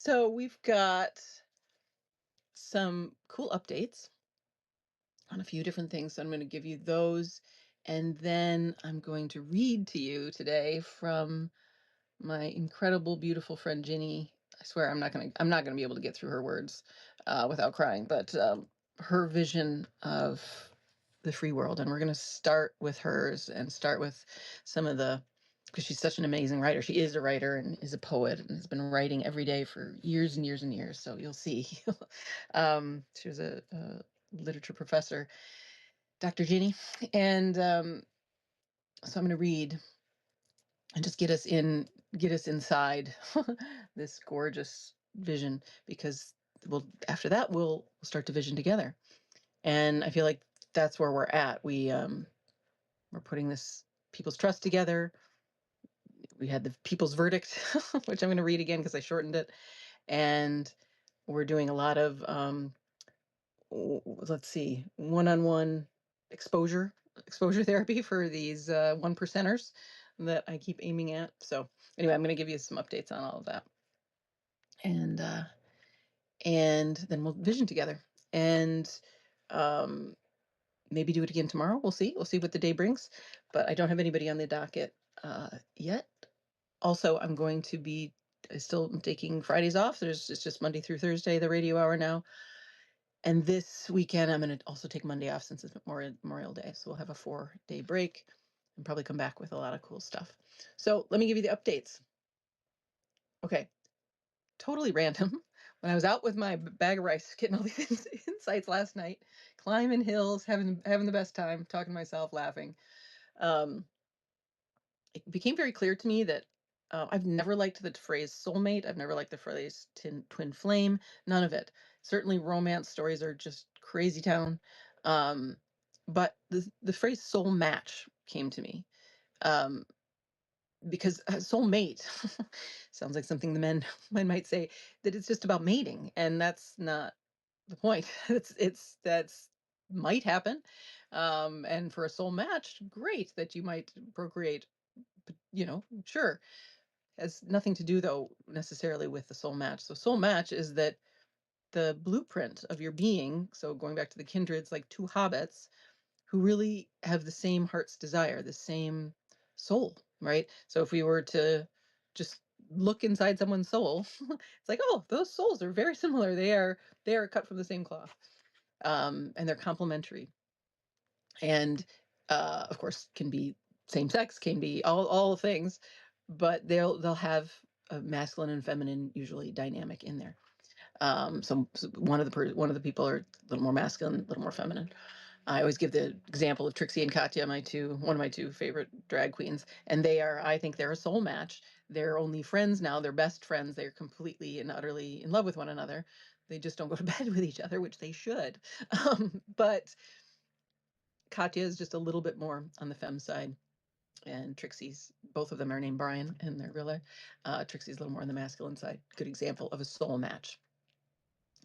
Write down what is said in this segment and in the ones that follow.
So we've got some cool updates on a few different things. So I'm going to give you those. And then I'm going to read to you today from my incredible, beautiful friend Ginny. I swear I'm not gonna be able to get through her words without crying, but her vision of the free world. And we're gonna start with hers and start with some of the because she's such an amazing writer. She is a writer and is a poet and has been writing every day for years and years and years. So you'll see. She was a literature professor, Dr. Ginny. And so I'm going to read and just get us inside this gorgeous vision, because after that we'll start to vision together. And I feel like that's where we're at. We're putting this people's trust together. We had the people's verdict, which I'm going to read again because I shortened it. And we're doing a lot of let's see, one-on-one exposure therapy for these one percenters that I keep aiming at. So anyway, I'm going to give you some updates on all of that, and then we'll vision together, and um, maybe do it again tomorrow. We'll see. We'll see what the day brings. But I don't have anybody on the docket yet. Also, I'm going to be still taking Fridays off. It's just Monday through Thursday, the radio hour now. And this weekend, I'm going to also take Monday off since it's Memorial Day. So we'll have a 4-day break and probably come back with a lot of cool stuff. So let me give you the updates. Okay. Totally random. When I was out with my bag of rice, getting all these insights last night, climbing hills, having the best time, talking to myself, laughing. Um, it became very clear to me that I've never liked the phrase soulmate. I've never liked the phrase twin flame. None of it. Certainly, romance stories are just crazy town. Um, but the phrase soul match came to me, um, because soulmate sounds like something the men might say, that it's just about mating, and that's not the point. That's might happen, and for a soul match, great that you might procreate. But, sure, has nothing to do though necessarily with the soul match. So soul match is that the blueprint of your being. So going back to the kindreds, like two hobbits who really have the same heart's desire, the same soul, right? So if we were to just look inside someone's soul, it's like, oh, those souls are very similar. They are cut from the same cloth, and they're complementary. And of course, can be same sex, can be all things, but they'll have a masculine and feminine usually dynamic in there. So one of the people are a little more masculine, a little more feminine. I always give the example of Trixie and Katya, one of my two favorite drag queens, and I think they're a soul match. They're only friends now. They're best friends. They're completely and utterly in love with one another. They just don't go to bed with each other, which they should. But Katya is just a little bit more on the femme side, and both of them are named Brian, and they're real. Trixie's a little more on the masculine side. Good example of a soul match.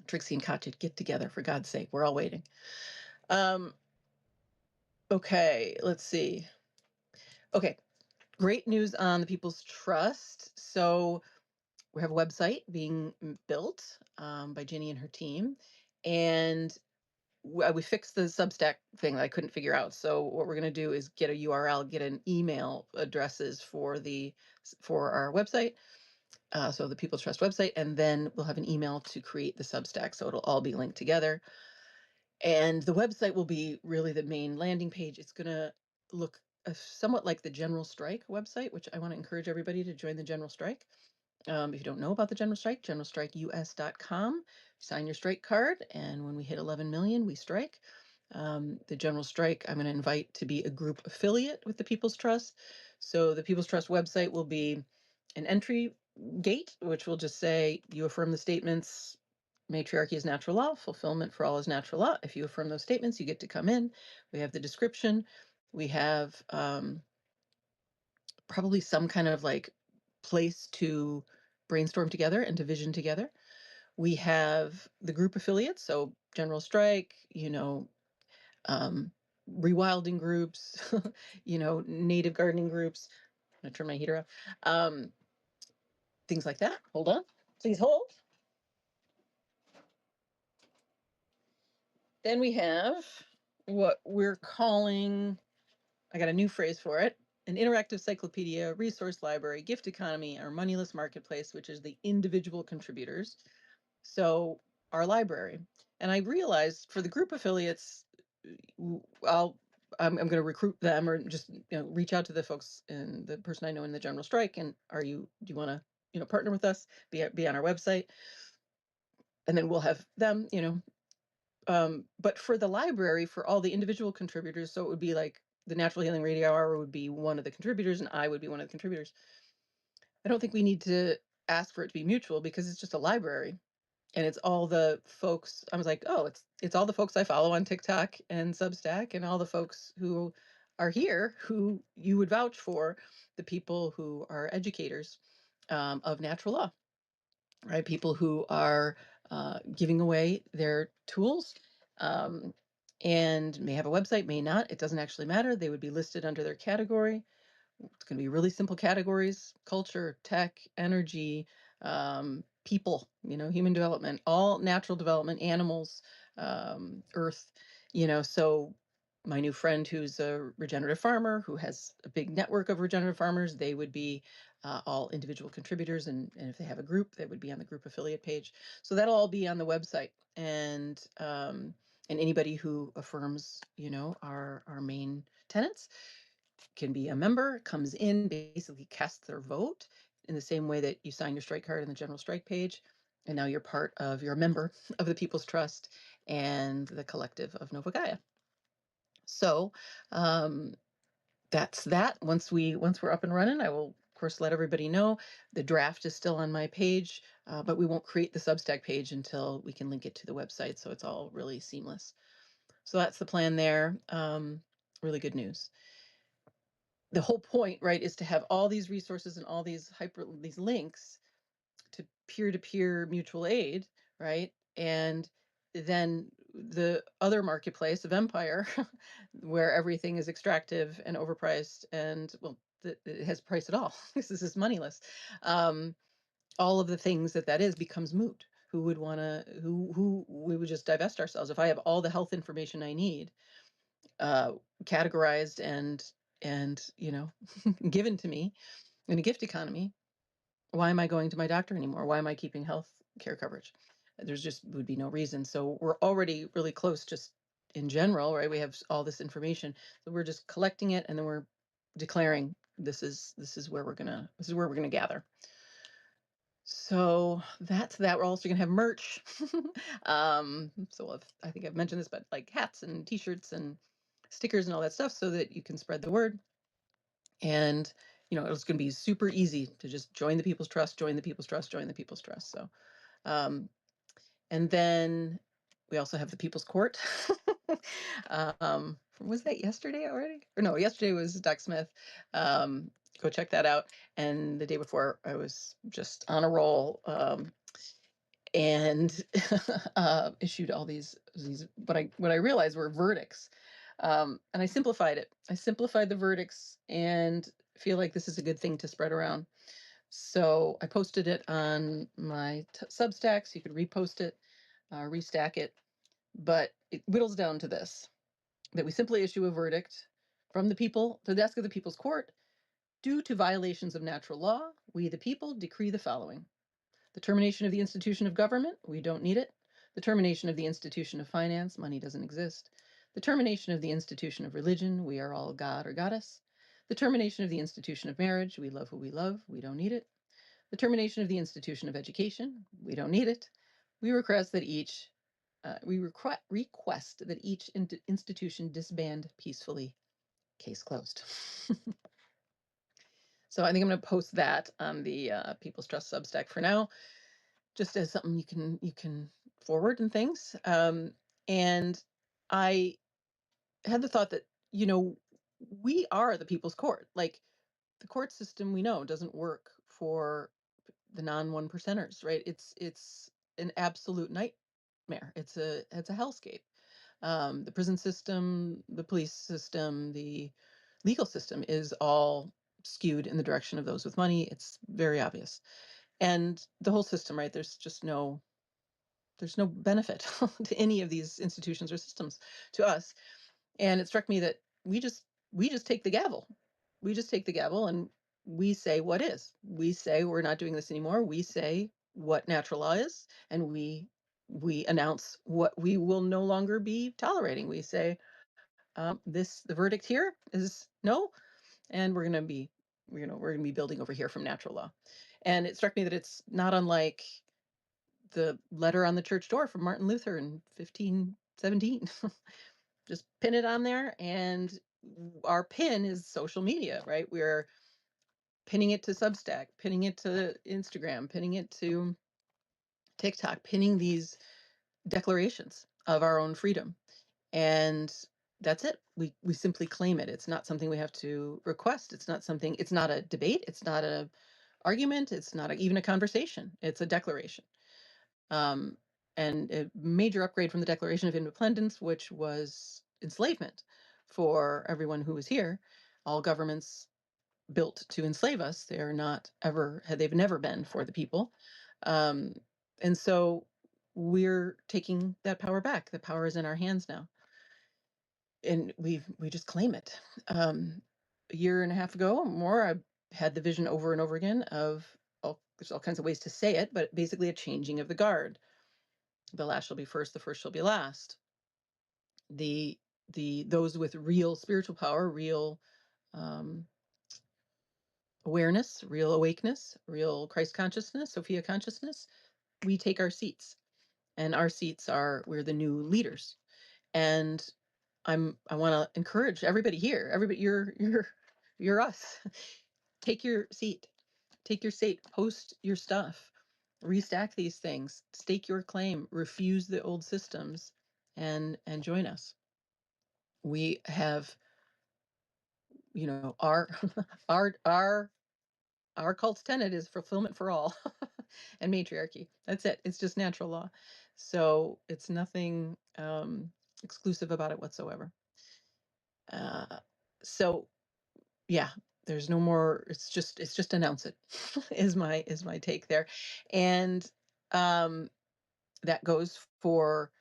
Trixie and Katya, get together, for God's sake. We're all waiting. Okay, let's see. Okay, great news on the People's Trust. So we have a website being built by Ginny and her team, and we fixed the Substack thing that I couldn't figure out. So what we're going to do is get a URL, get an email addresses for our website. So the People's Trust website, and then we'll have an email to create the Substack. So it'll all be linked together. And the website will be really the main landing page. It's going to look somewhat like the General Strike website, which I want to encourage everybody to join the General Strike. If you don't know about the General Strike, generalstrikeus.com. Sign your strike card, and when we hit 11 million, we strike. The General Strike, I'm going to invite to be a group affiliate with the People's Trust. So the People's Trust website will be an entry gate, which will just say, you affirm the statements, matriarchy is natural law, fulfillment for all is natural law. If you affirm those statements, you get to come in. We have the description. We have probably some kind of like place to brainstorm together and to vision together. We have the group affiliates, so General Strike, rewilding groups, native gardening groups. I'm gonna turn my heater off. Things like that. Hold on. Please hold. Then we have what we're calling, I got a new phrase for it, an interactive cyclopedia, resource library, gift economy, or moneyless marketplace, which is the individual contributors. So our library. And I realized for the group affiliates, I'm going to recruit them, or just reach out to the folks and the person I know in the general strike. And do you want to partner with us? Be on our website, and then we'll have them. But for the library, for all the individual contributors, so it would be like the Natural Healing Radio Hour would be one of the contributors, and I would be one of the contributors. I don't think we need to ask for it to be mutual, because it's just a library. And it's all the folks. I was like, oh, it's all the folks I follow on TikTok and Substack, and all the folks who are here who you would vouch for, the people who are educators of natural law, right? People who are giving away their tools, and may have a website, may not. It doesn't actually matter. They would be listed under their category. It's going to be really simple categories: culture, tech, energy, people, human development, all natural development, animals, earth, so my new friend who's a regenerative farmer, who has a big network of regenerative farmers, they would be all individual contributors. And if they have a group, that would be on the group affiliate page. So that'll all be on the website. And anybody who affirms, our main tenets can be a member, comes in, basically casts their vote in the same way that you sign your strike card on the general strike page. And now you're a member of the People's Trust and the collective of Nova Gaia. So that's that. Once we're up and running, I will, of course, let everybody know. The draft is still on my page, but we won't create the Substack page until we can link it to the website. So it's all really seamless. So that's the plan there. Really good news. The whole point, right, is to have all these resources and all these links to peer-to-peer mutual aid, right? And then the other marketplace of empire, where everything is extractive and overpriced, and it has price at all. This is moneyless. All of the things that is becomes moot. Who would want to? Who we would just divest ourselves. If I have all the health information I need, categorized and given to me in a gift economy, why am I going to my doctor anymore? Why am I keeping health care coverage? There's just would be no reason. So we're already really close, just in general, right? We have all this information, so we're just collecting it, and then we're declaring this is where we're gonna gather. So that's that. We're also gonna have merch. So I think I've mentioned this, but like hats and T-shirts and stickers and all that stuff, so that you can spread the word. And it's going to be super easy to just join the People's Trust, join the People's Trust, join the People's Trust. So and then we also have the People's Court. Was that yesterday already? Or no, yesterday was Doc Smith. Go check that out. And the day before, I was just on a roll, and issued all these what I realized were verdicts. And I simplified it. I simplified the verdicts, and feel like this is a good thing to spread around. So I posted it on my Substack, so you could repost it, restack it. But it whittles down to this: that we simply issue a verdict from the people to the desk of the People's Court. Due to violations of natural law, we the people decree the following: the termination of the institution of government, we don't need it. The termination of the institution of finance, money doesn't exist. The termination of the institution of religion, we are all God or goddess. The termination of the institution of marriage, we love who we love, we don't need it. The termination of the institution of education, we don't need it. We request that each institution disband peacefully. Case closed. So I think I'm going to post that on the People's Trust Substack for now, just as something you can forward and things. And I had the thought that we are the People's Court. Like, the court system, we know, doesn't work for the non 1%ers, right? It's an absolute nightmare. It's a hellscape. The prison system, the police system, the legal system is all skewed in the direction of those with money. It's very obvious. And the whole system, right? There's just no there's no benefit to any of these institutions or systems to us. And it struck me that we just take the gavel. We just take the gavel and we say what is. We say we're not doing this anymore. We say what natural law is, and we announce what we will no longer be tolerating. We say the verdict here is no, and we're going to be building over here from natural law. And it struck me that it's not unlike the letter on the church door from Martin Luther in 1517. Just pin it on there, and our pin is social media, right? We're pinning it to Substack, pinning it to Instagram, pinning it to TikTok, pinning these declarations of our own freedom. And that's it. We simply claim it. It's not something we have to request. It's not a debate. It's not a argument. It's not even a conversation. It's a declaration. Um, and a major upgrade from the Declaration of Independence, which was enslavement for everyone who was here. All governments built to enslave us. They've never been for the people. Um, and so we're taking that power back. The power is in our hands now. And we just claim it. A year and a half ago or more, I had the vision over and over again of, there's all kinds of ways to say it, but basically a changing of the guard. The last shall be first, the first shall be last. Those with real spiritual power, real awareness, real awakeness, real Christ consciousness, Sophia consciousness, we take our seats. And our seats we're the new leaders. And I want to encourage everybody here. Everybody, you're us. Take your seat. Take your seat. Post your stuff. Restack these things. Stake your claim. Refuse the old systems, and join us. We have, our our cult's tenet is fulfillment for all, and matriarchy. That's it. It's just natural law. So it's nothing exclusive about it whatsoever. So yeah, there's no more. It's just announce it. is my take there, and that goes for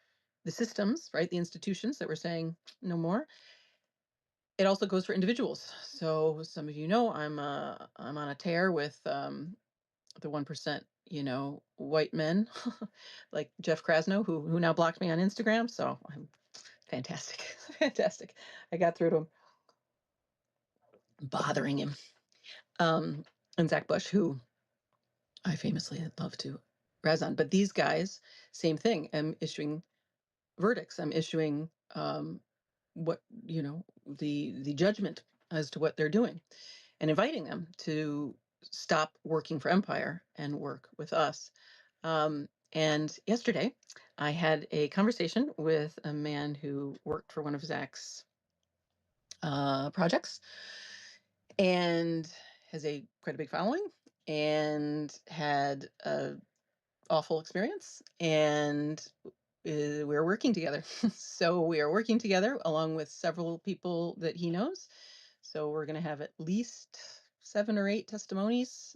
the systems, right? The institutions that we're saying no more. It also goes for individuals. So some of I'm on a tear with the 1%, white men like Jeff Krasno, who now blocked me on Instagram. So I'm fantastic. Fantastic. I got through to him, bothering him. And Zach Bush, who I famously love to razz on. But these guys, same thing. I'm issuing verdicts. I'm issuing what, the judgment as to what they're doing, and inviting them to stop working for Empire and work with us. And yesterday, I had a conversation with a man who worked for one of Zach's projects, and has quite a big following, and had a awful experience, and we're working together. So we are working together along with several people that he knows. So we're going to have at least 7 or 8 testimonies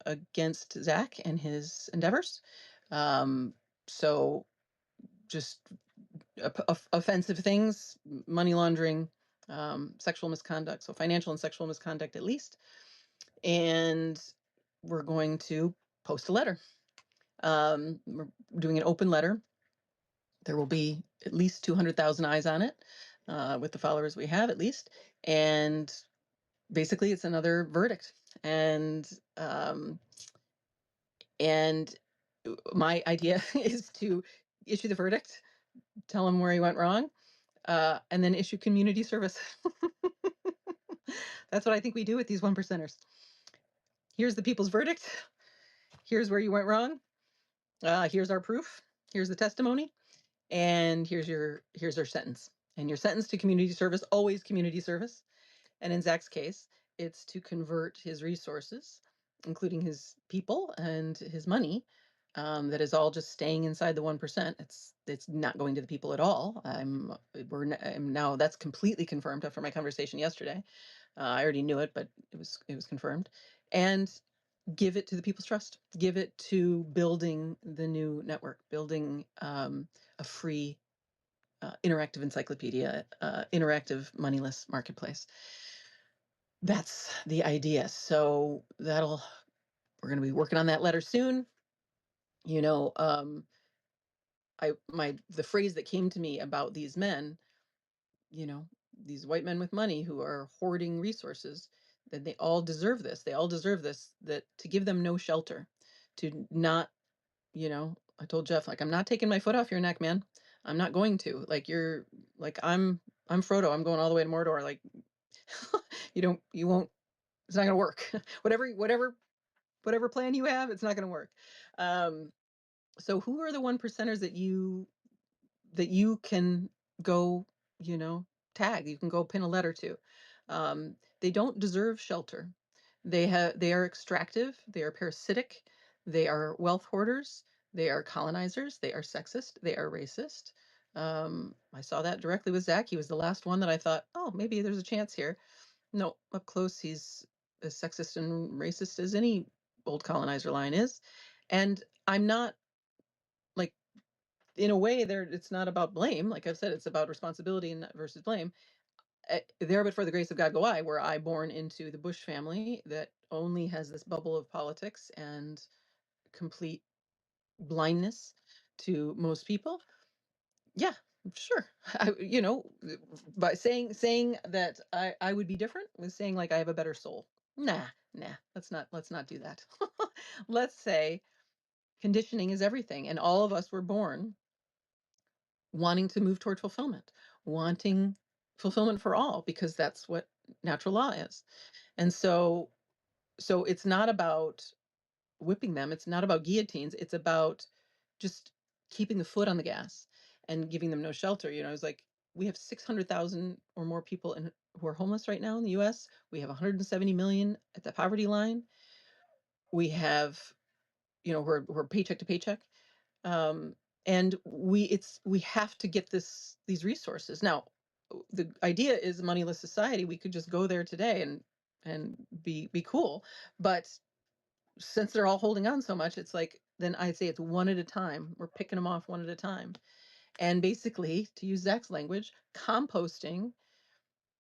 against Zach and his endeavors. So just offensive things, money laundering, sexual misconduct. So financial and sexual misconduct at least. And we're going to post a letter. We're doing an open letter. There will be at least 200,000 eyes on it, with the followers we have at least. And basically it's another verdict. And my idea is to issue the verdict, tell him where he went wrong, and then issue community service. That's what I think we do with these 1%ers. Here's the people's verdict. Here's where you went wrong. Here's our proof. Here's the testimony. And here's our sentence. And your sentence to community service, always community service. And in Zach's case, it's to convert his resources, including his people and his money, that is all just staying inside the 1%. It's not going to the people at all. I'm now, that's completely confirmed after my conversation yesterday. I already knew it, but it was confirmed. And give it to the People's Trust. Give it to building the new network, building a free interactive encyclopedia, interactive moneyless marketplace. That's the idea. So we're going to be working on that letter soon. You know, the phrase that came to me about these men, you know, these white men with money who are hoarding resources, that they all deserve this. They all deserve this, that to give them no shelter, to not, you know, I told Jeff, like, I'm not taking my foot off your neck, man. I'm not going to. Like, you're like, I'm Frodo. I'm going all the way to Mordor. Like, you won't, it's not going to work. whatever plan you have, it's not going to work. So who are the one percenters that you can go, you know, tag, you can go pin a letter to? They don't deserve shelter. They are extractive, they are parasitic, they are wealth hoarders, they are colonizers, they are sexist, they are racist. I saw that directly with Zach. He was the last one that I thought, oh, maybe there's a chance here. No, up close, he's as sexist and racist as any old colonizer line is. And I'm not, like, in a way, there, it's not about blame. Like I've said, it's about responsibility and versus blame. There but for the grace of God go I, were I born into the Bush family that only has this bubble of politics and complete blindness to most people. Yeah, sure. You know, by saying that I would be different was saying, like, I have a better soul. Nah, let's not do that. Let's say conditioning is everything, and all of us were born wanting to move toward fulfillment, wanting fulfillment for all, because that's what natural law is. And so it's not about whipping them, it's not about guillotines, it's about just keeping the foot on the gas and giving them no shelter. You know, it's like, we have 600,000 or more people who are homeless right now in the US. We have 170 million at the poverty line. We have, you know, we're paycheck to paycheck. Um, and we have to get these resources. Now, the idea is moneyless society. We could just go there today and be cool. But since they're all holding on so much, it's like, then I'd say it's one at a time. We're picking them off one at a time. And basically, to use Zach's language, composting,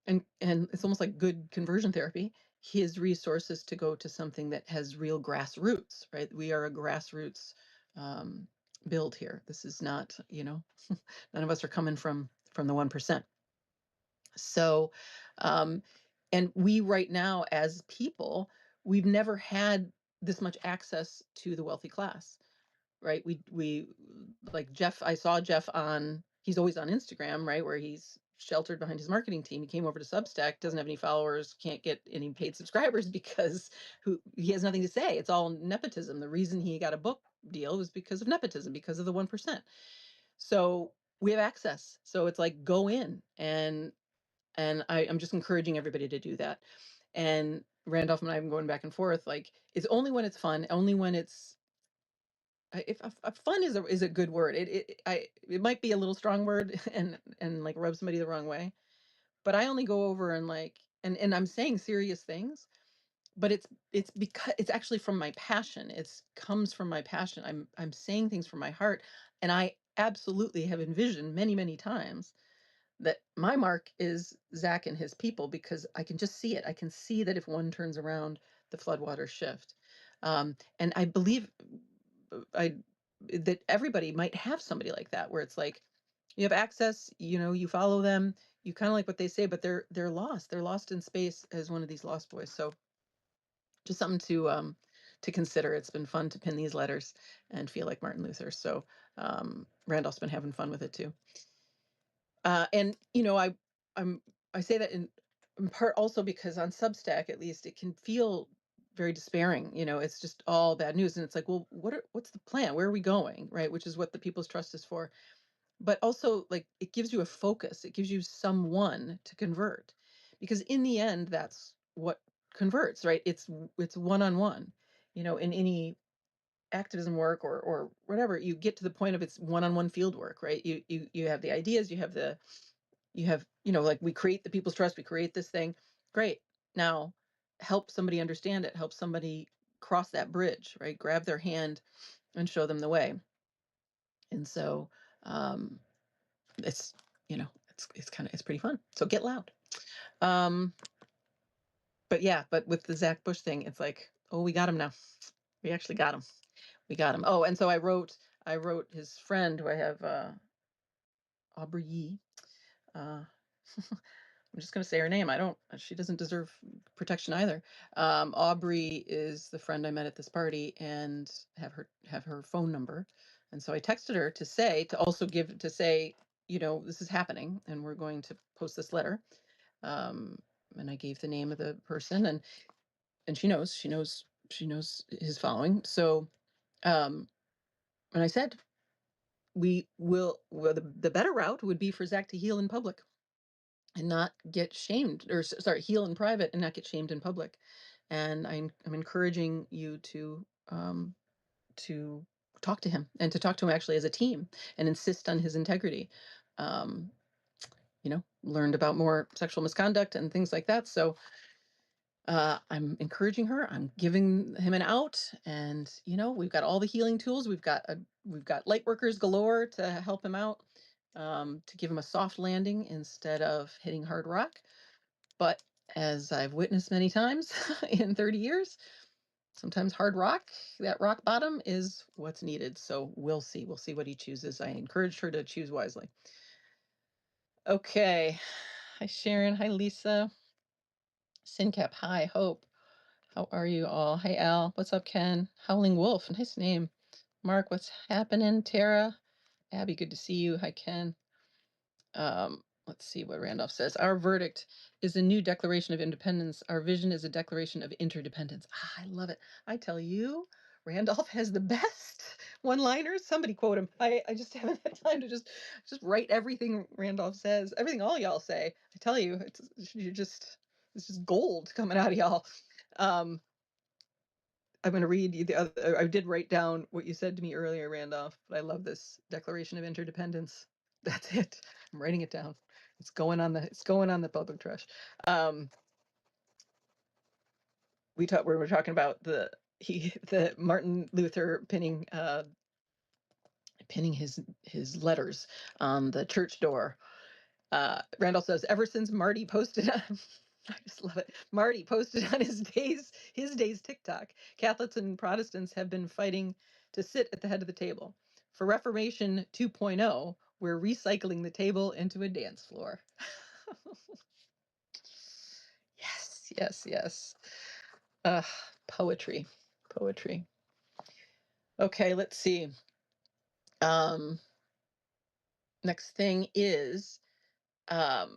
and it's almost like good conversion therapy, his resources to go to something that has real grassroots, right? We are a grassroots um, build here. This is not, you know, none of us are coming from the 1%. So, um, and we right now as people, we've never had this much access to the wealthy class, right? We like Jeff, I saw Jeff he's always on Instagram, right? Where he's sheltered behind his marketing team. He came over to Substack, doesn't have any followers, can't get any paid subscribers because he has nothing to say. It's all nepotism. The reason he got a book deal was because of nepotism, because of the 1%. So we have access. So it's like, go in, and I'm just encouraging everybody to do that. And Randolph and I have been going back and forth. Like, it's only when it's fun, only when it's if fun is a good word. It might be a little strong word and like rub somebody the wrong way. But I only go over and like and I'm saying serious things, but it's because it's actually from my passion. It's comes from my passion. I'm saying things from my heart, and I absolutely have envisioned many times that my mark is Zach and his people, because I can just see it. I can see that if one turns around, the floodwaters shift. And I believe I that everybody might have somebody like that, where it's like, you have access, you know, you follow them, you kind of like what they say, but they're lost. They're lost in space as one of these lost boys. So just something to consider. It's been fun to pin these letters and feel like Martin Luther. So Randolph's been having fun with it too. And you know, I'm I say that in part also because on Substack, at least, it can feel very despairing. You know, it's just all bad news, and it's like, well, what's the plan? Where are we going? Right, which is what the People's Trust is for. But also, like, it gives you a focus. It gives you someone to convert, because in the end, that's what converts. Right? It's one on one. You know, in any activism work or whatever, you get to the point of it's one on one field work. Right? You have the ideas. You have, you know, like, we create the People's Trust, we create this thing. Great. Now help somebody understand it, help somebody cross that bridge, right? Grab their hand and show them the way. And so it's, it's pretty fun. So get loud. But yeah, but with the Zach Bush thing, it's like, oh, we got him now. We actually got him. We got him. Oh, and so I wrote his friend who I have, Aubrey Yee. I'm just going to say her name. She doesn't deserve protection either. Aubrey is the friend I met at this party and have her phone number. And so I texted her to say, this is happening and we're going to post this letter. And I gave the name of the person and she knows his following. So, and I said, the better route would be for Zach to heal in public and not get shamed, or sorry, heal in private and not get shamed in public. And I'm encouraging you to talk to him and to talk to him actually as a team and insist on his integrity. Learned about more sexual misconduct and things like that. So I'm encouraging her. I'm giving him an out, and we've got all the healing tools. We've got light workers galore to help him out, to give him a soft landing instead of hitting hard rock. But as I've witnessed many times in 30 years, sometimes hard rock, that rock bottom, is what's needed. So we'll see. We'll see what he chooses. I encouraged her to choose wisely. Okay. Hi, Sharon. Hi, Lisa. Sincap. Hi, Hope. How are you all? Hi, Al. What's up, Ken? Howling Wolf. Nice name. Mark, what's happening? Tara. Abby, good to see you. Hi, Ken. Let's see what Randolph says. Our verdict is a new declaration of independence. Our vision is a declaration of interdependence. I love it. I tell you, Randolph has the best one-liners. Somebody quote him. I just haven't had time to just write everything Randolph says, everything all y'all say. I tell you, it's just gold coming out of y'all. I'm going to read you the other. I did write down what you said to me earlier, Randolph, but I love this Declaration of Interdependence. That's it. I'm writing it down. It's going on the public trash. We were talking about the Martin Luther pinning his letters on the church door. Randolph says, ever since Marty posted on, I just love it. Marty posted on his days TikTok, Catholics and Protestants have been fighting to sit at the head of the table. For Reformation 2.0, we're recycling the table into a dance floor. Yes. Poetry. Okay, let's see. Next thing is, so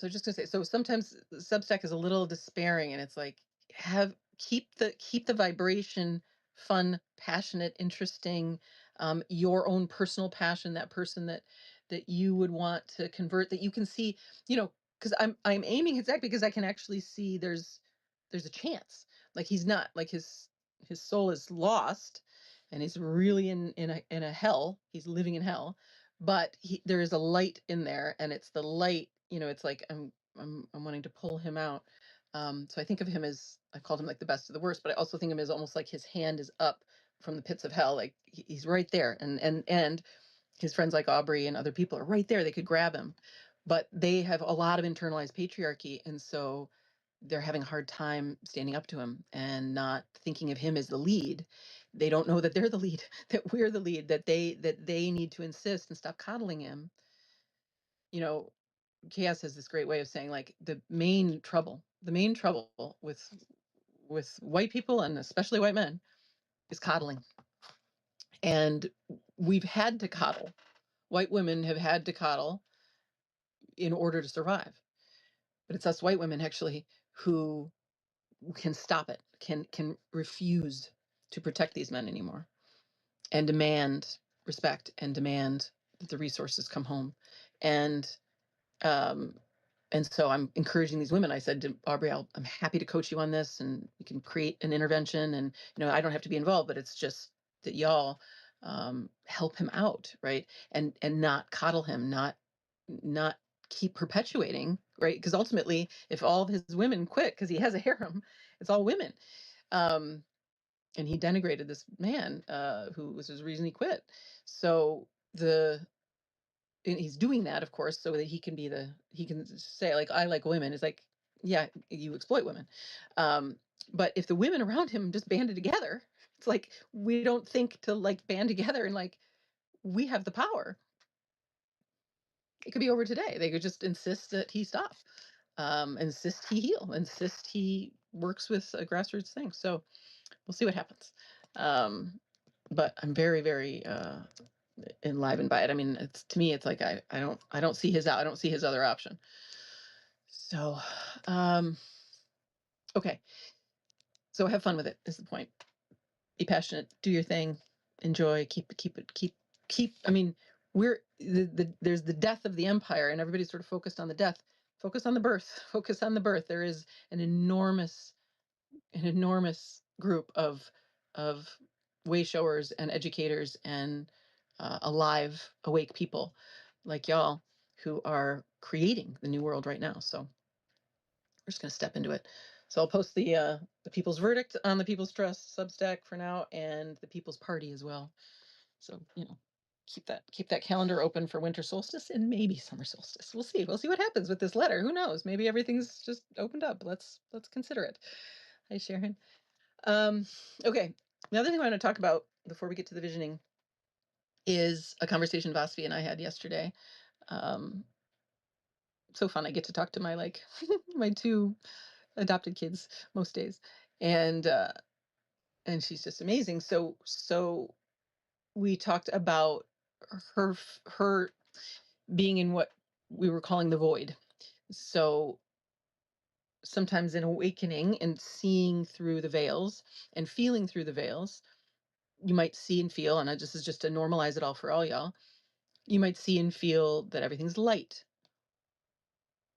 just to say, so sometimes Substack is a little despairing, and it's like, keep the vibration fun, passionate, interesting, your own personal passion, that person that you would want to convert, that you can see, because I'm aiming at Zach because I can actually see there's a chance. Like, he's not, like, his soul is lost and he's really in a hell. He's living in hell, but there is a light in there, and it's the light, it's like I'm wanting to pull him out. So I think of him as, I called him like the best of the worst, but I also think of him as almost like his hand is up from the pits of hell. Like, he's right there, and his friends like Aubrey and other people are right there. They could grab him, but they have a lot of internalized patriarchy, and so they're having a hard time standing up to him and not thinking of him as the lead. They don't know that they're the lead, that we're the lead, that they need to insist and stop coddling him. Chaos has this great way of saying, like, the main trouble with white people, and especially white men, is coddling. And we've had to coddle. White women have had to coddle in order to survive. But it's us white women, actually, who can stop it, can refuse to protect these men anymore, and demand respect, and demand that the resources come home. And so I'm encouraging these women. I said to Aubrey, I'm happy to coach you on this, and we can create an intervention, and I don't have to be involved, but it's just that y'all help him out, right? And not coddle him, not keep perpetuating, right? Because ultimately, if all of his women quit because he has a harem, it's all women. Um, and he denigrated this man, who was his reason he quit. So and he's doing that, of course, so that he can say, like, I like women. It's like, yeah, you exploit women. Um, but if the women around him just banded together, it's like, we don't think to like band together and like, we have the power. It could be over today. They could just insist that he stop, insist he heal, insist he works with a grassroots thing. So we'll see what happens. But I'm very, very enlivened by it. I mean, it's, to me, it's like I don't see his out. I don't see his other option. So, okay. So have fun with it is the point. Be passionate. Do your thing. Enjoy. Keep. I mean, there's the death of the empire, and everybody's sort of focused on the death. Focus on the birth. Focus on the birth. There is an enormous group of way showers and educators and alive, awake people like y'all who are creating the new world right now. So we're just going to step into it. So I'll post the People's Verdict on the People's Trust Substack for now, and the People's Party as well. So keep that calendar open for winter solstice and maybe summer solstice. We'll see. We'll see what happens with this letter. Who knows? Maybe everything's just opened up. Let's consider it. Hi, Sharon. Okay. The other thing I want to talk about before we get to the visioning is a conversation Vasvi and I had yesterday. So fun. I get to talk to my my two adopted kids most days, and she's just amazing. So we talked about her being in what we were calling the void. So sometimes in awakening and seeing through the veils and feeling through the veils, you might see and feel, and this is just to normalize it all for all y'all, you might see and feel that everything's light,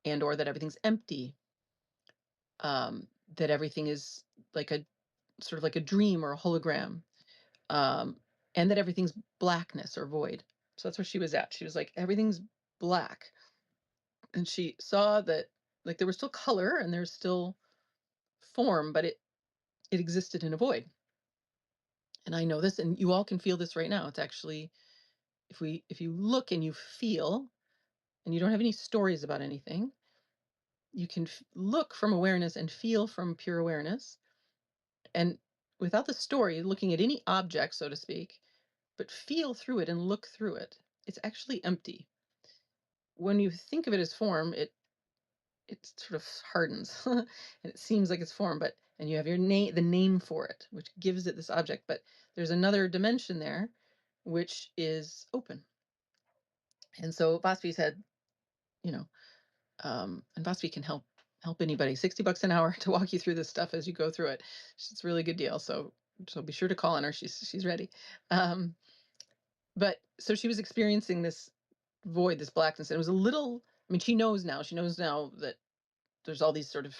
and or that everything's empty, that everything is like a sort of like a dream or a hologram, and that everything's blackness or void. So that's where she was at. She was like, everything's black. And she saw that like there was still color and there's still form, but it existed in a void. And I know this, and you all can feel this right now. It's actually, if you look and you feel, and you don't have any stories about anything, you can look from awareness and feel from pure awareness. And without the story, looking at any object, so to speak, but feel through it and look through it, it's actually empty. When you think of it as form, it sort of hardens and it seems like it's form, and you have the name for it, which gives it this object. But there's another dimension there, which is open. And so Vasvi said, and Vasvi can help anybody, $60 an hour to walk you through this stuff as you go through it. It's a really good deal. So be sure to call on her. She's ready. But so she was experiencing this void, this blackness, and it was a little, I mean, she knows now that there's all these sort of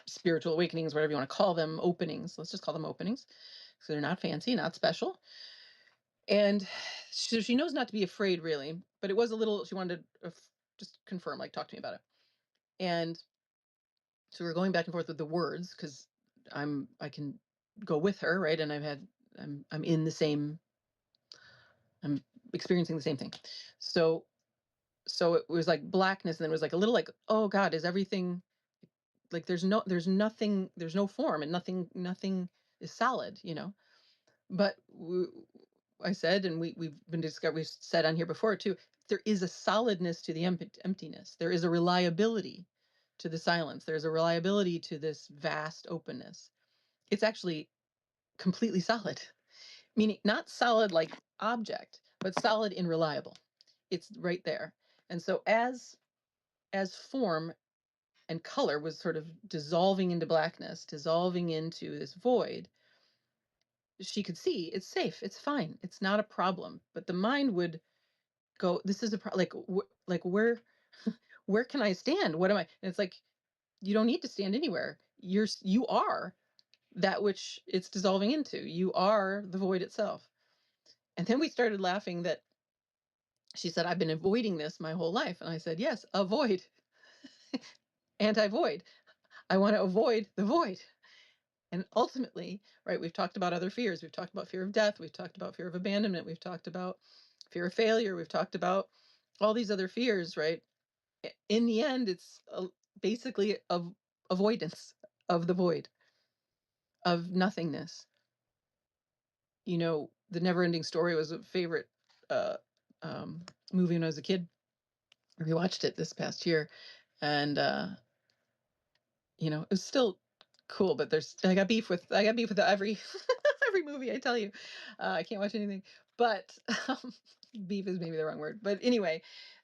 spiritual awakenings, whatever you want to call them, openings. Let's just call them openings. So they're not fancy, not special. And so she knows not to be afraid, really. But it was a little, she wanted to just confirm, like, talk to me about it. And so we're going back and forth with the words because I can go with her, right? And I'm in the same, I'm experiencing the same thing. So it was like blackness, and then it was like a little like, oh God, is everything like there's nothing, there's no form, and nothing is solid, But I said, and we've said on here before too, there is a solidness to the emptiness. There is a reliability to the silence. There's a reliability to this vast openness. It's actually completely solid, meaning not solid like object, but solid and reliable. It's right there. And so as form and color was sort of dissolving into blackness, dissolving into this void, she could see it's safe, it's fine, it's not a problem. But the mind would go, this is a like where can I stand? What am I? And it's like, you don't need to stand anywhere. You are that which it's dissolving into. You are the void itself. And then we started laughing that she said, I've been avoiding this my whole life. And I said, yes, avoid. Anti-void. I want to avoid the void. And ultimately, right, we've talked about other fears. We've talked about fear of death. We've talked about fear of abandonment. We've talked about fear of failure. We've talked about all these other fears, right? In the end, it's basically avoidance of the void, of nothingness. You know, The Never Ending Story was a favorite uh, movie when I was a kid. I rewatched it this past year, and it was still cool. But I got beef with every every movie. I tell you, I can't watch anything. But beef is maybe the wrong word. But anyway,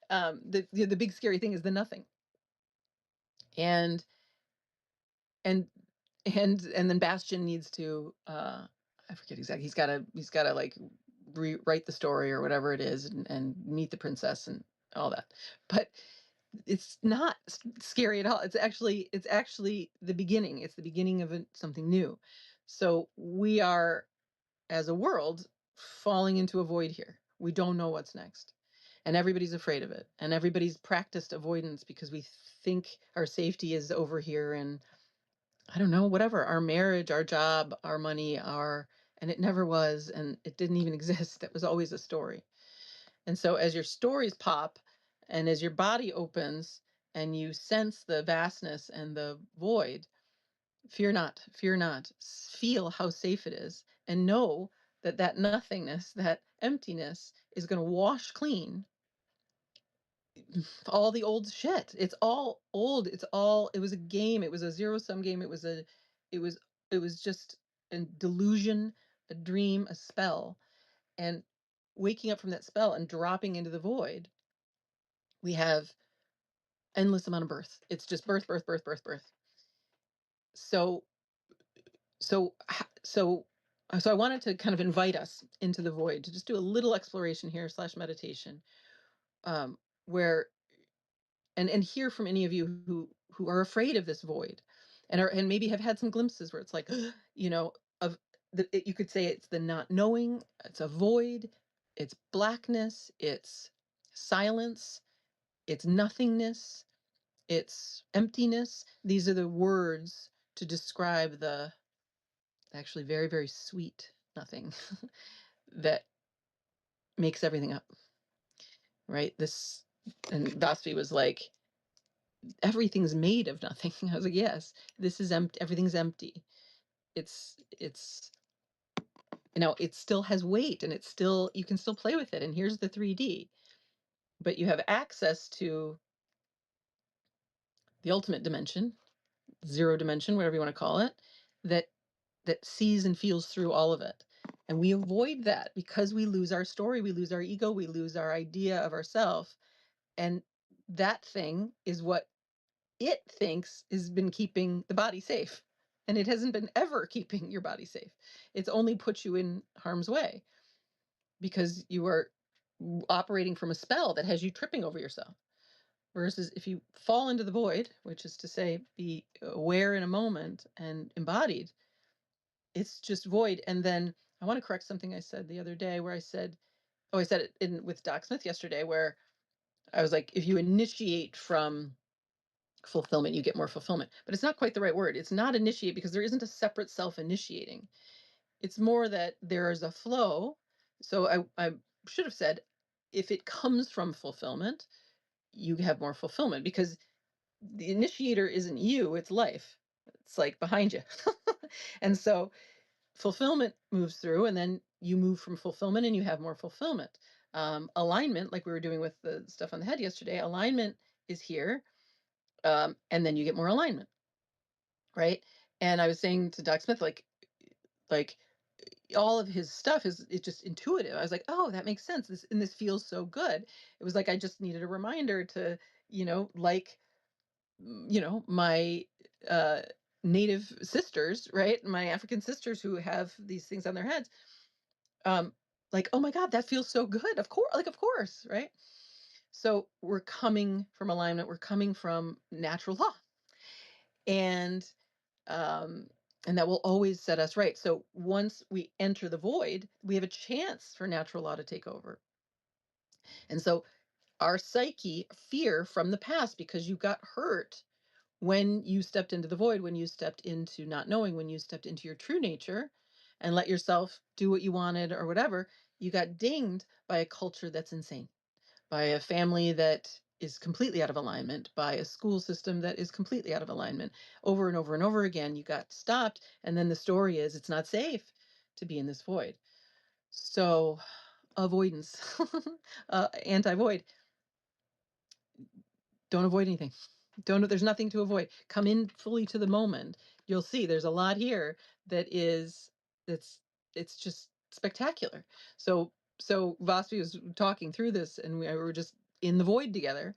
the big scary thing is the nothing, and and and then Bastian needs to I forget exactly. He's gotta like rewrite the story or whatever it is, and meet the princess and all that. But it's not scary at all. It's actually the beginning. It's the beginning of something new. So we are, as a world, falling into a void here. We don't know what's next. And everybody's afraid of it. And everybody's practiced avoidance because we think our safety is over here, and I don't know, whatever, our marriage, our job, our money, and it never was, and it didn't even exist. That was always a story. And so as your stories pop and as your body opens and you sense the vastness and the void, fear not, fear not. Feel how safe it is and know that that nothingness, that emptiness is going to wash clean all the old shit. It's all old. It was a game. It was a zero-sum game. It was, it was just a delusion, a dream, a spell. And waking up from that spell and dropping into the void, we have endless amount of birth. It's just birth, birth, birth, birth, birth. So, so I wanted to kind of invite us into the void to just do a little exploration here / meditation, where and hear from any of you who are afraid of this void, and maybe have had some glimpses where it's like, of you could say it's the not knowing, it's a void, it's blackness, it's silence, it's nothingness, it's emptiness. These are the words to describe the actually very, very sweet nothing that makes everything up, right? This, and Dasvi was like, everything's made of nothing. I was like, yes, this is empty. Everything's empty. It's it still has weight, and you can still play with it. And here's the 3D, but you have access to the ultimate dimension, zero dimension, whatever you want to call it, that sees and feels through all of it. And we avoid that because we lose our story, we lose our ego, we lose our idea of ourself. And that thing is what it thinks has been keeping the body safe. And it hasn't been ever keeping your body safe. It's only put you in harm's way because you are operating from a spell that has you tripping over yourself. Versus if you fall into the void, which is to say, be aware in a moment and embodied, it's just void. And then I want to correct something I said the other day where I said it with Doc Smith yesterday, where I was like, if you initiate from fulfillment, you get more fulfillment. But it's not quite the right word. It's not initiate, because there isn't a separate self-initiating. It's more that there is a flow. So I should have said, if it comes from fulfillment, you have more fulfillment, because the initiator isn't you, it's life. It's like behind you. And so fulfillment moves through, and then you move from fulfillment and you have more fulfillment. Alignment, like we were doing with the stuff on the head yesterday, alignment is here. And then you get more alignment. Right. And I was saying to Doc Smith, like all of his stuff it's just intuitive. I was like, oh, that makes sense. This feels so good. It was like I just needed a reminder to, like, my native sisters, right? My African sisters who have these things on their heads. Like, oh my God, that feels so good. Of course, right? So we're coming from alignment, we're coming from natural law. And um, and that will always set us right. So once we enter the void, we have a chance for natural law to take over. And so our psyche, fear from the past because you got hurt when you stepped into the void, when you stepped into not knowing, when you stepped into your true nature and let yourself do what you wanted or whatever, you got dinged by a culture that's insane, by a family that is completely out of alignment, by a school system that is completely out of alignment. Over and over and over again, you got stopped. And then the story is it's not safe to be in this void. So, avoidance, anti void. Don't avoid anything. There's nothing to avoid. Come in fully to the moment. You'll see there's a lot here that is, that's, it's just spectacular. So Vaspi was talking through this and we were just in the void together.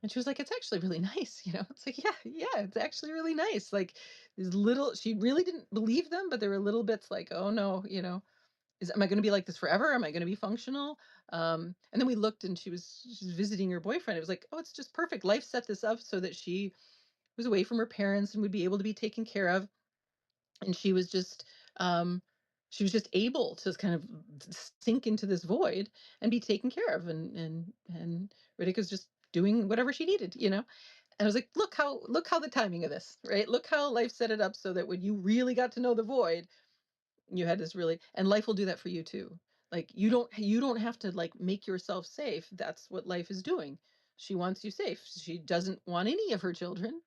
And she was like, it's actually really nice, It's like, yeah, it's actually really nice. Like these little, she really didn't believe them, but there were little bits like, oh no, am I going to be like this forever? Am I going to be functional? And then we looked and she's visiting her boyfriend. It was like, oh, it's just perfect. Life set this up so that she was away from her parents and would be able to be taken care of. And um, she was just able to kind of sink into this void and be taken care of. And Riddick just doing whatever she needed, And I was like, look how the timing of this, right? Look how life set it up so that when you really got to know the void, you had this really, and life will do that for you too. Like you don't have to like make yourself safe. That's what life is doing. She wants you safe. She doesn't want any of her children,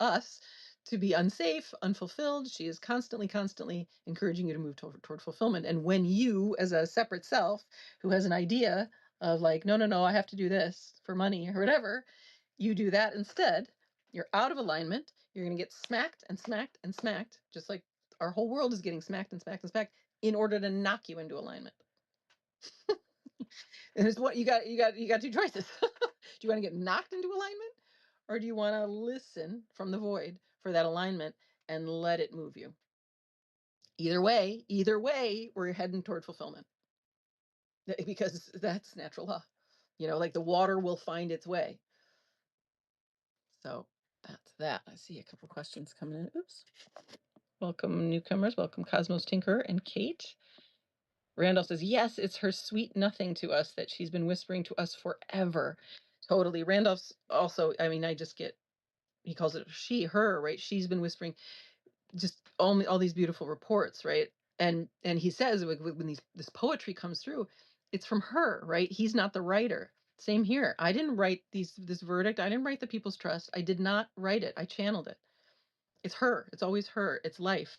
us, to be unsafe, unfulfilled. She is constantly encouraging you to move toward fulfillment. And when you, as a separate self who has an idea of like, no, I have to do this for money or whatever, you do that instead, you're out of alignment. You're going to get smacked and smacked and smacked, just like our whole world is getting smacked and smacked and smacked in order to knock you into alignment. And it's what you got two choices. Do you want to get knocked into alignment, or do you want to listen from the void for that alignment and let it move you? Either way, we're heading toward fulfillment because that's natural law. Like the water will find its way. So that's that. I see a couple questions coming in. Oops. Welcome, newcomers. Welcome, Cosmos Tinker and Kate. Randall says, yes, it's her sweet nothing to us that she's been whispering to us forever. Totally. Randolph's also, he calls it she, her, right? She's been whispering just all these beautiful reports, right? And he says when this poetry comes through, it's from her, right? He's not the writer. Same here. I didn't write this verdict. I didn't write the People's Trust. I did not write it. I channeled it. It's her. It's always her. It's life.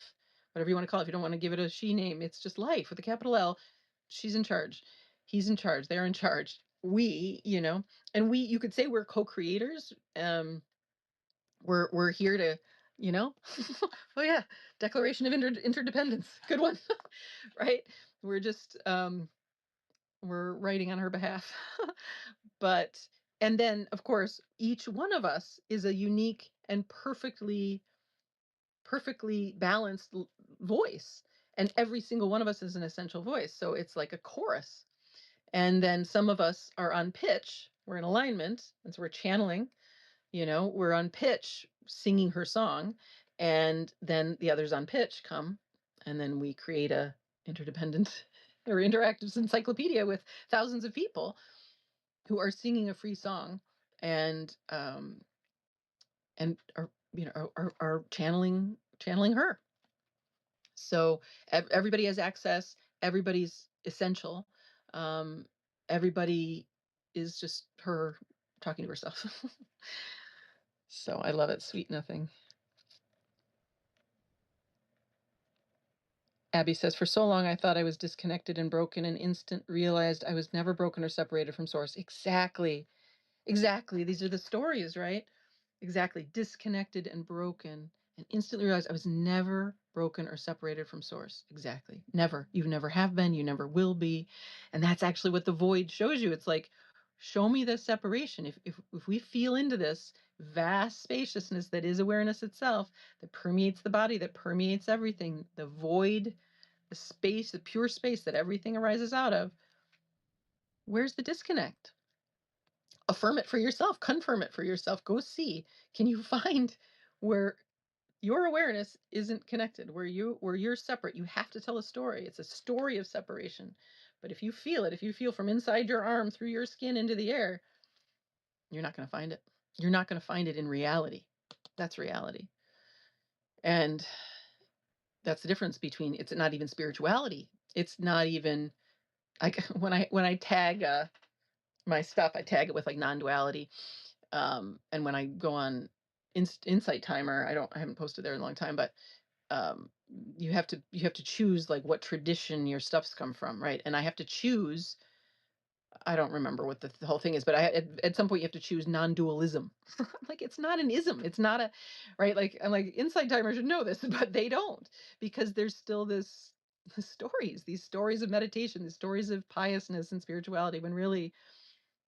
Whatever you want to call it. If you don't want to give it a she name, it's just life with a capital L. She's in charge. He's in charge. They're in charge. We, and you could say we're co-creators. We're here to, oh yeah, Declaration of Interdependence. Good one. Right? We're just we're writing on her behalf. And then of course, each one of us is a unique and perfectly balanced voice, and every single one of us is an essential voice, so it's like a chorus. And then some of us are on pitch, we're in alignment, and so we're channeling, we're on pitch singing her song, and then the others on pitch come, and then we create a interdependent or interactive encyclopedia with thousands of people who are singing a free song and are are channeling her. So everybody has access. Everybody's essential. Um, everybody is just her talking to herself. So I love it. Sweet nothing. Abby says, for so long I thought I was disconnected and broken, and instant realized I was never broken or separated from source. Exactly. These are the stories, right? Exactly. Disconnected and broken, and instantly realized I was never broken or separated from source. Exactly. Never. You never have been. You never will be. And that's actually what the void shows you. It's like, show me the separation. If we feel into this vast spaciousness that is awareness itself, that permeates the body, that permeates everything, the void, the space, the pure space that everything arises out of, where's the disconnect? Affirm it for yourself, confirm it for yourself, go see. Can you find where your awareness isn't connected, where you're separate? You have to tell a story. It's a story of separation. But if you feel from inside your arm through your skin into the air, you're not going to find it. You're not going to find it in reality. That's reality. And that's the difference between, it's not even spirituality. It's not even like when I tag my stuff, I tag it with like non-duality. And when I go on Insight Timer, I haven't posted there in a long time, but you have to choose like what tradition your stuff's come from, right? And I have to choose, I don't remember what the whole thing is, but at some point you have to choose non-dualism. Like, it's not an ism. It's not a, right? Like, I'm like, Insight Timer should know this, but they don't, because there's still these stories of meditation, these stories of piousness and spirituality, when really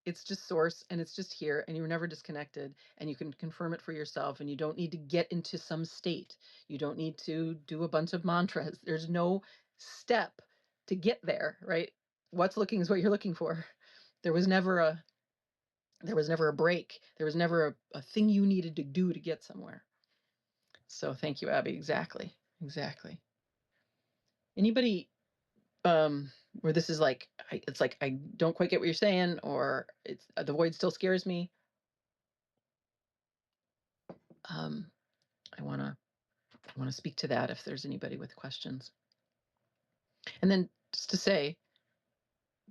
it's just source, and it's just here, and you're never disconnected, and you can confirm it for yourself, and you don't need to get into some state. You don't need to do a bunch of mantras. There's no step to get there, right? What's looking is what you're looking for. There was never a break. There was never a thing you needed to do to get somewhere. So thank you, Abby. Exactly. Anybody where this is like, it's like, I don't quite get what you're saying, or it's the void still scares me. I want to speak to that if there's anybody with questions. And then just to say,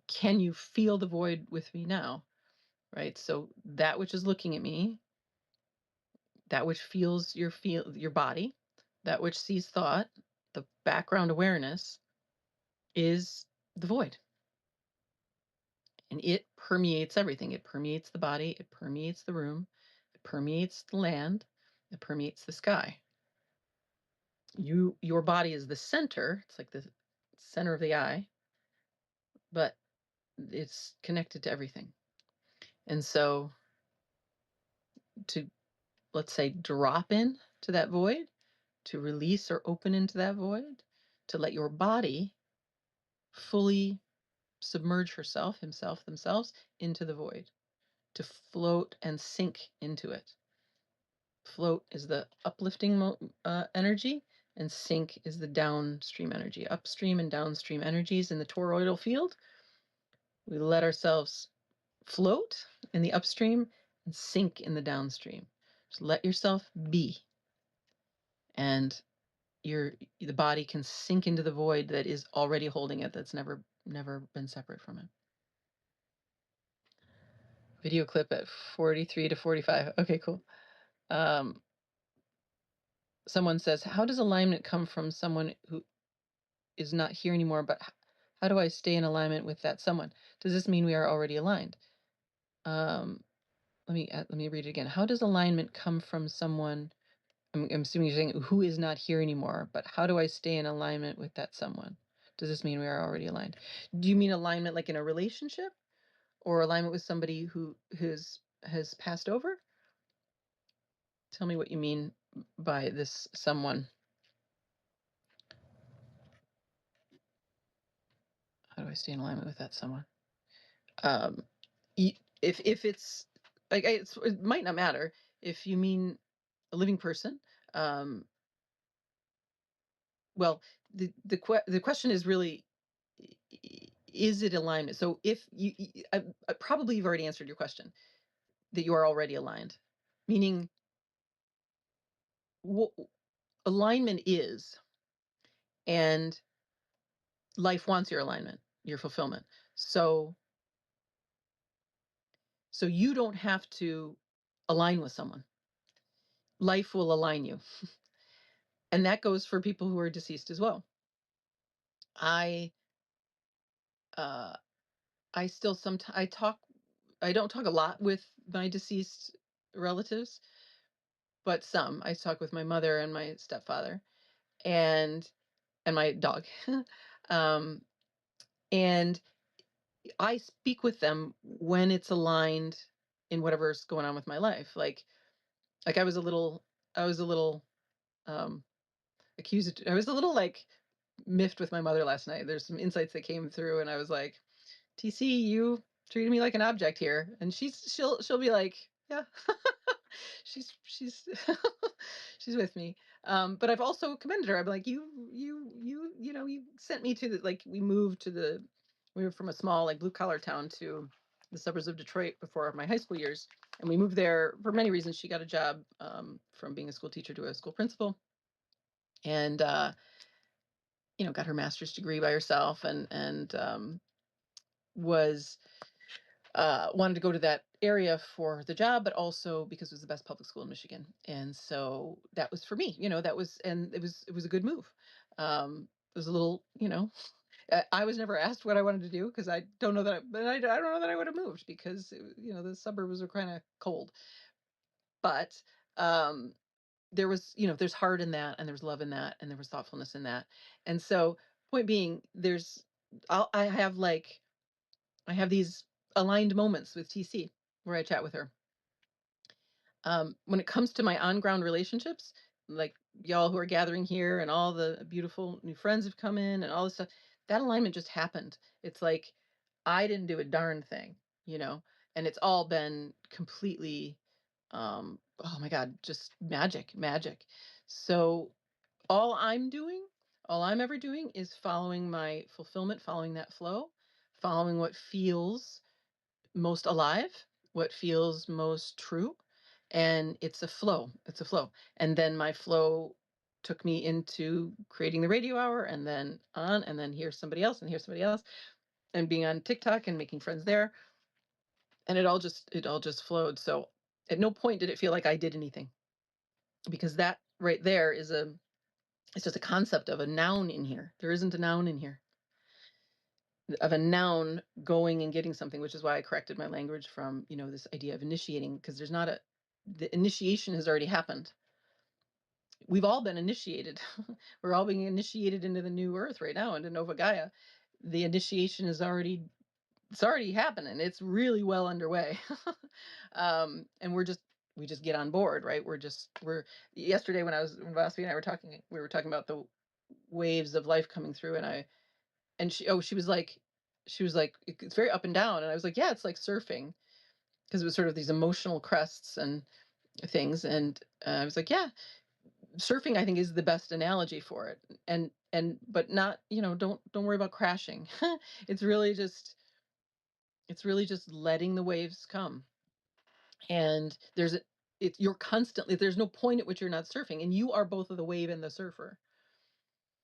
can you feel the void with me now? Right? So that which is looking at me, that which feels your body, that which sees thought, the background awareness is the void. And it permeates everything. It permeates the body, it permeates the room, it permeates the land, it permeates the sky. Your body is the center. It's like the center of the eye, but it's connected to everything. And so to, let's say, drop in to that void, to release or open into that void, to let your body fully submerge herself, himself, themselves into the void, to float and sink into it. Float is the uplifting energy, and sink is the downstream energy. Upstream and downstream energies in the toroidal field. We let ourselves float in the upstream and sink in the downstream. Just let yourself be. And the body can sink into the void that is already holding it, that's never been separate from it. Video clip at 43 to 45. Okay, cool. Someone says, how does alignment come from someone who is not here anymore, but how do I stay in alignment with that someone? Does this mean we are already aligned? Let me read it again. How does alignment come from someone? I'm assuming you're saying who is not here anymore, but how do I stay in alignment with that someone? Does this mean we are already aligned? Do you mean alignment like in a relationship, or alignment with somebody who has passed over? Tell me what you mean by this someone. How do I stay in alignment with that someone? If it's like, it might not matter if you mean a living person. Well, the question is really, is it alignment? So if probably you've already answered your question, that you are already aligned, meaning what alignment is, and life wants your alignment, your fulfillment. So you don't have to align with someone. Life will align you. And that goes for people who are deceased as well. I still sometimes I don't talk a lot with my deceased relatives, but some. I talk with my mother and my stepfather and my dog. um, and I speak with them when it's aligned in whatever's going on with my life. Like I was a little um accused. I was a little like miffed with my mother last night. There's some insights that came through, and I was like, TC, you treated me like an object here. And she'll be like, yeah. she's she's with me. But I've also commended her. I'm like, you sent me to we moved from a small like blue collar town to the suburbs of Detroit before my high school years. And we moved there for many reasons. She got a job from being a school teacher to a school principal, and got her master's degree by herself, and was wanted to go to that area for the job, but also because it was the best public school in Michigan. And so that was for me, and it was a good move. It was a little, I was never asked what I wanted to do because I don't know that, but I don't know that I would have moved because, the suburbs were kind of cold. But there was, there's heart in that, and there was love in that, and there was thoughtfulness in that. And so, point being, I have these aligned moments with TC where I chat with her. When it comes to my on-ground relationships, like y'all who are gathering here and all the beautiful new friends have come in and all this stuff, that alignment just happened. It's like I didn't do a darn thing, and it's all been completely, oh my God, just magic. So all I'm ever doing is following my fulfillment, following that flow, following what feels most alive, what feels most true. And it's a flow. It's a flow. And then my flow took me into creating the radio hour, and then on, and then here's somebody else, and here's somebody else, and being on TikTok and making friends there. And it all just flowed. So at no point did it feel like I did anything, because that right there it's just a concept of a noun in here. There isn't a noun in here. Of a noun going and getting something, which is why I corrected my language from, this idea of initiating, because the initiation has already happened. We've all been initiated. We're all being initiated into the new earth right now, into Nova Gaia. The initiation it's already happening. It's really well underway. And we just get on board, right? Yesterday when Vasvi and I were talking, we were talking about the waves of life coming through, and she was like, it's very up and down. And I was like, yeah, it's like surfing, because it was sort of these emotional crests and things. And I was like, yeah, surfing, I think, is the best analogy for it. But not, don't worry about crashing. It's really just, letting the waves come. And there's no point at which you're not surfing, and you are both of the wave and the surfer.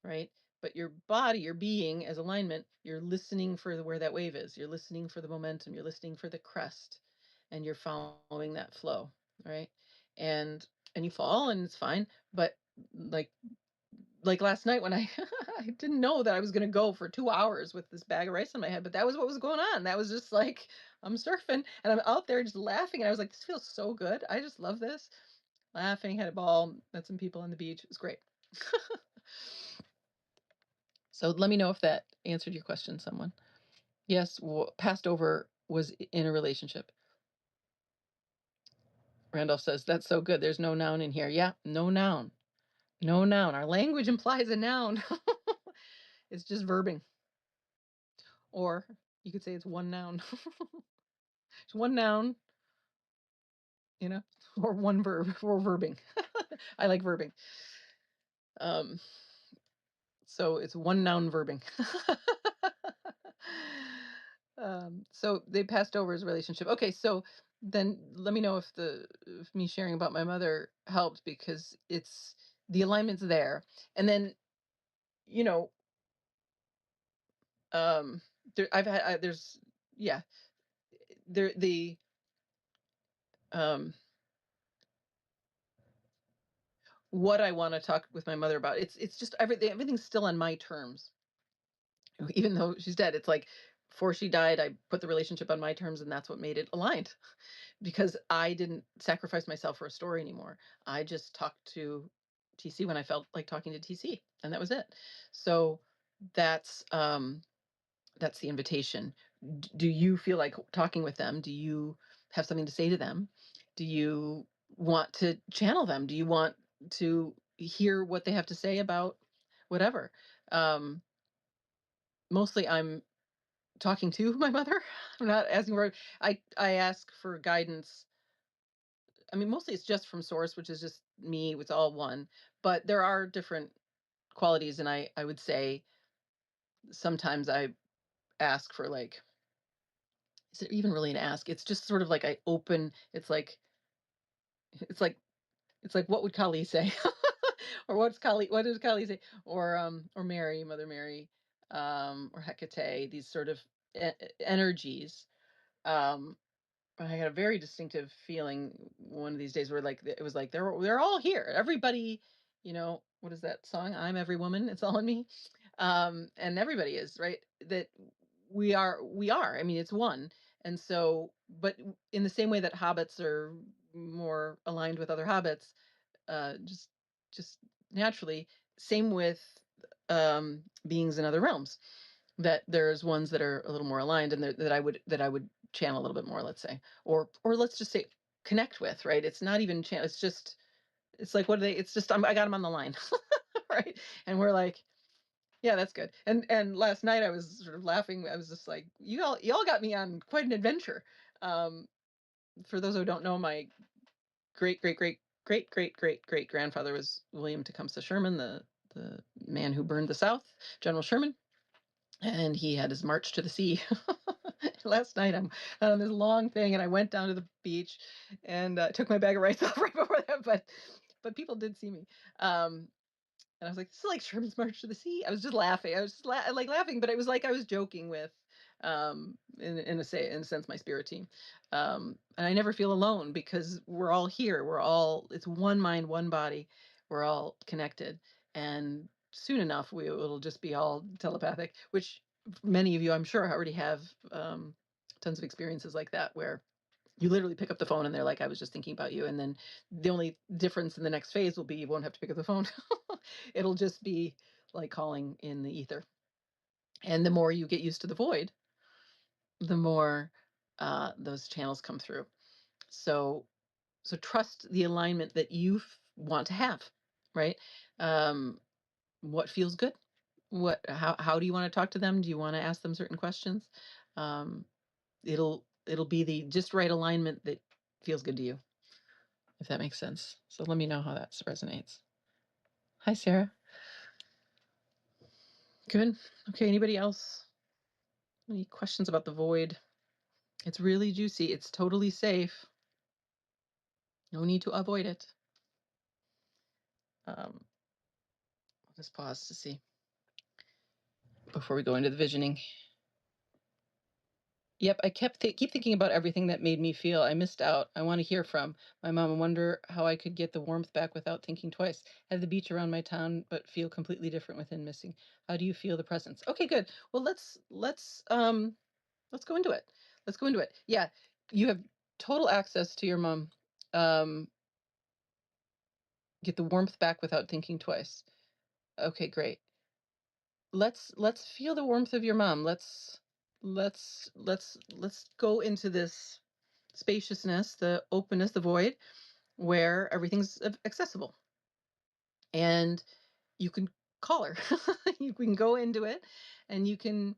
Right? But your body, your being as alignment, you're listening for where that wave is. You're listening for the momentum. You're listening for the crest, and you're following that flow, right? And you fall, and it's fine. But like last night when I I didn't know that I was going to go for 2 hours with this bag of rice on my head, but that was what was going on. That was just like, I'm surfing and I'm out there just laughing, and I was like, this feels so good. I just love this. Laughing, had a ball, met some people on the beach. It was great. So let me know if that answered your question, someone. Yes, passed over was in a relationship. Randolph says, that's so good. There's no noun in here. Yeah, no noun. No noun. Our language implies a noun. It's just verbing. Or you could say it's one noun. It's one noun, or one verb, or verbing. I like verbing. So it's one noun verbing. So they passed over his relationship. Okay, so then let me know if me sharing about my mother helped, because it's the alignment's there. And then, you know, there's, yeah, there, um, what I want to talk with my mother about, it's just everything's still on my terms. Even though she's dead, it's like, before she died, I put the relationship on my terms, and that's what made it aligned, because I didn't sacrifice myself for a story anymore. I just talked to TC when I felt like talking to TC, and that was it. So that's the invitation. Do you feel like talking with them? Do you have something to say to them? Do you want to channel them? Do you want to hear what they have to say about whatever? Mostly I'm talking to my mother. I'm not asking for, I ask for guidance. I mean, mostly it's just from source, which is just me. It's all one, but there are different qualities. And I would say sometimes I ask for, like, is it even really an ask? It's just sort of like I open. It's like it's like what would Kali say, or what does Kali say, or Mary, Mother Mary, or Hecate. These sort of energies. Um, I had a very distinctive feeling one of these days where like it was like they're all here. Everybody, what is that song? I'm every woman. It's all in me. And everybody is, right? That we are. I mean, it's one. And so, but in the same way that hobbits are more aligned with other hobbits, just naturally, same with beings in other realms, that there's ones that are a little more aligned and that I would channel a little bit more, let's say, or let's just say connect with, right? It's not even channel, it's like, what are they, it's just I got them on the line. Right, and we're like, yeah, that's good. And last night I was sort of laughing. I was just like, y'all got me on quite an adventure. um for those who don't know, my great great great great great great great grandfather was William Tecumseh Sherman, the man who burned the South, General Sherman. And he had his march to the sea. Last night I'm on this long thing, and I went down to the beach and took my bag of rice off right before that, but people did see me. Um, and I was like, "This is like Sherman's March to the Sea." I was just laughing. I was just like laughing, but it was like I was joking with, in a sense, my spirit team. And I never feel alone because we're all here. It's one mind, one body. We're all connected, and soon enough, it'll just be all telepathic. Which many of you, I'm sure, already have tons of experiences like that, where you literally pick up the phone and they're like, I was just thinking about you. And then the only difference in the next phase will be you won't have to pick up the phone. It'll just be like calling in the ether. And the more you get used to the void, the more those channels come through. So, so trust the alignment that you want to have, right? What feels good? How do you want to talk to them? Do you want to ask them certain questions? Um, it'll be the just right alignment that feels good to you, if that makes sense. So let me know how that resonates. Hi, Sarah. Good. Okay, anybody else? Any questions about the void? It's really juicy. It's totally safe. No need to avoid it. I'll just pause to see before we go into the visioning. Yep, I keep thinking about everything that made me feel I missed out. I want to hear from my mom. I wonder how I could get the warmth back without thinking twice. Have the beach around my town, but feel completely different within missing. How do you feel the presence? Okay, good. Well, let's go into it. Let's go into it. Yeah, you have total access to your mom. Um, get the warmth back without thinking twice. Okay, great. Let's feel the warmth of your mom. Let's go into this spaciousness, the openness, the void, where everything's accessible, and you can call her. You can go into it, and you can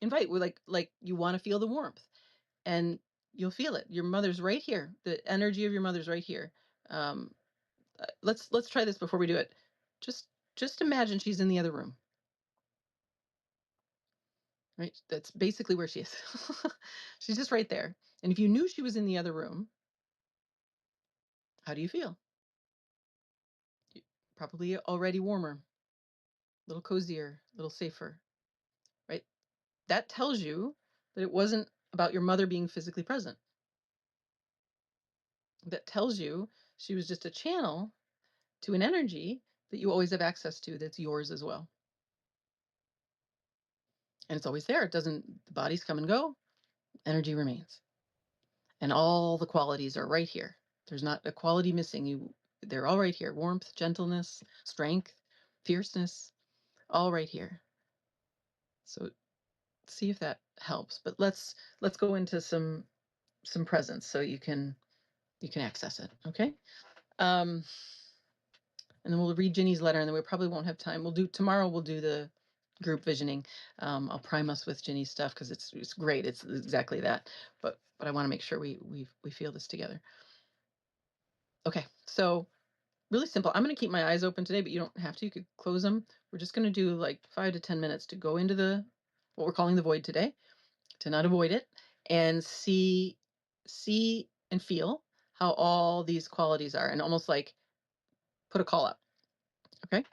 invite. Like you want to feel the warmth, and you'll feel it. Your mother's right here. The energy of your mother's right here. Um, let's try this before we do it. Just just imagine she's in the other room. Right? That's basically where she is. She's just right there. And if you knew she was in the other room, how do you feel? Probably already warmer, a little cozier, a little safer, right? That tells you that it wasn't about your mother being physically present. That tells you she was just a channel to an energy that you always have access to, that's yours as well. And it's always there. It doesn't, the bodies come and go, energy remains. And all the qualities are right here. There's not a quality missing. They're all right here. Warmth, gentleness, strength, fierceness, all right here. So see if that helps. But let's go into some presence so you can access it. Okay. Um, and then we'll read Ginny's letter, and then we probably won't have time. Tomorrow we'll do the group visioning. I'll prime us with Ginny's stuff because it's great. It's exactly that. But I want to make sure we feel this together. Okay, so really simple. I'm going to keep my eyes open today, but you don't have to. You could close them. We're just going to do like 5 to 10 minutes to go into what we're calling the void today, to not avoid it, and see and feel how all these qualities are, and almost like put a call out. Okay?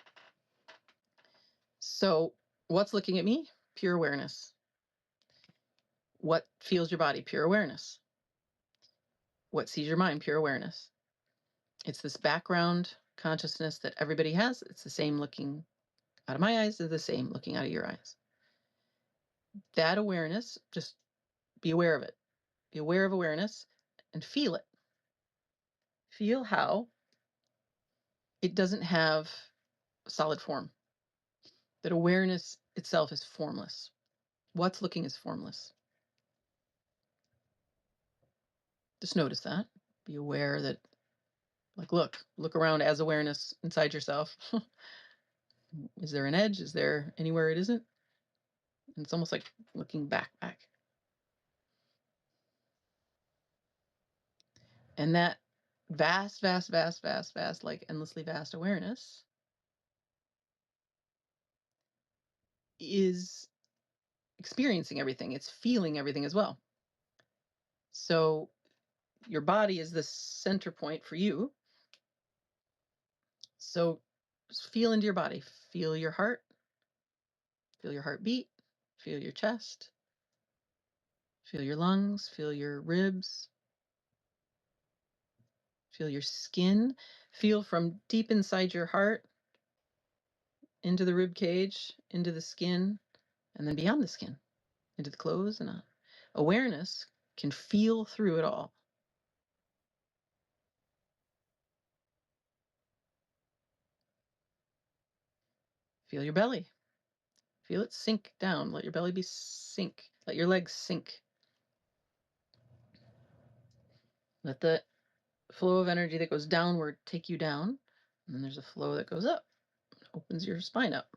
So what's looking at me? Pure awareness. What feels your body? Pure awareness. What sees your mind? Pure awareness. It's this background consciousness that everybody has. It's the same looking out of my eyes is the same looking out of your eyes. That awareness, just be aware of it. Be aware of awareness and feel it. Feel how it doesn't have solid form. That awareness itself is formless. What's looking is formless. Just notice that. Be aware that, like, look around as awareness inside yourself. Is there an edge? Is there anywhere it isn't? And it's almost like looking back. And that vast, like endlessly vast awareness is experiencing everything. It's feeling everything as well. So your body is the center point for you. So just feel into your body. Feel your heart. Feel your heartbeat. Feel your chest. Feel your lungs. Feel your ribs. Feel your skin. Feel from deep inside your heart into the rib cage, into the skin, and then beyond the skin, into the clothes and on. Awareness can feel through it all. Feel your belly. Feel it sink down. Let your belly be sink. Let your legs sink. Let the flow of energy that goes downward take you down. And then there's a flow that goes up. Opens your spine up.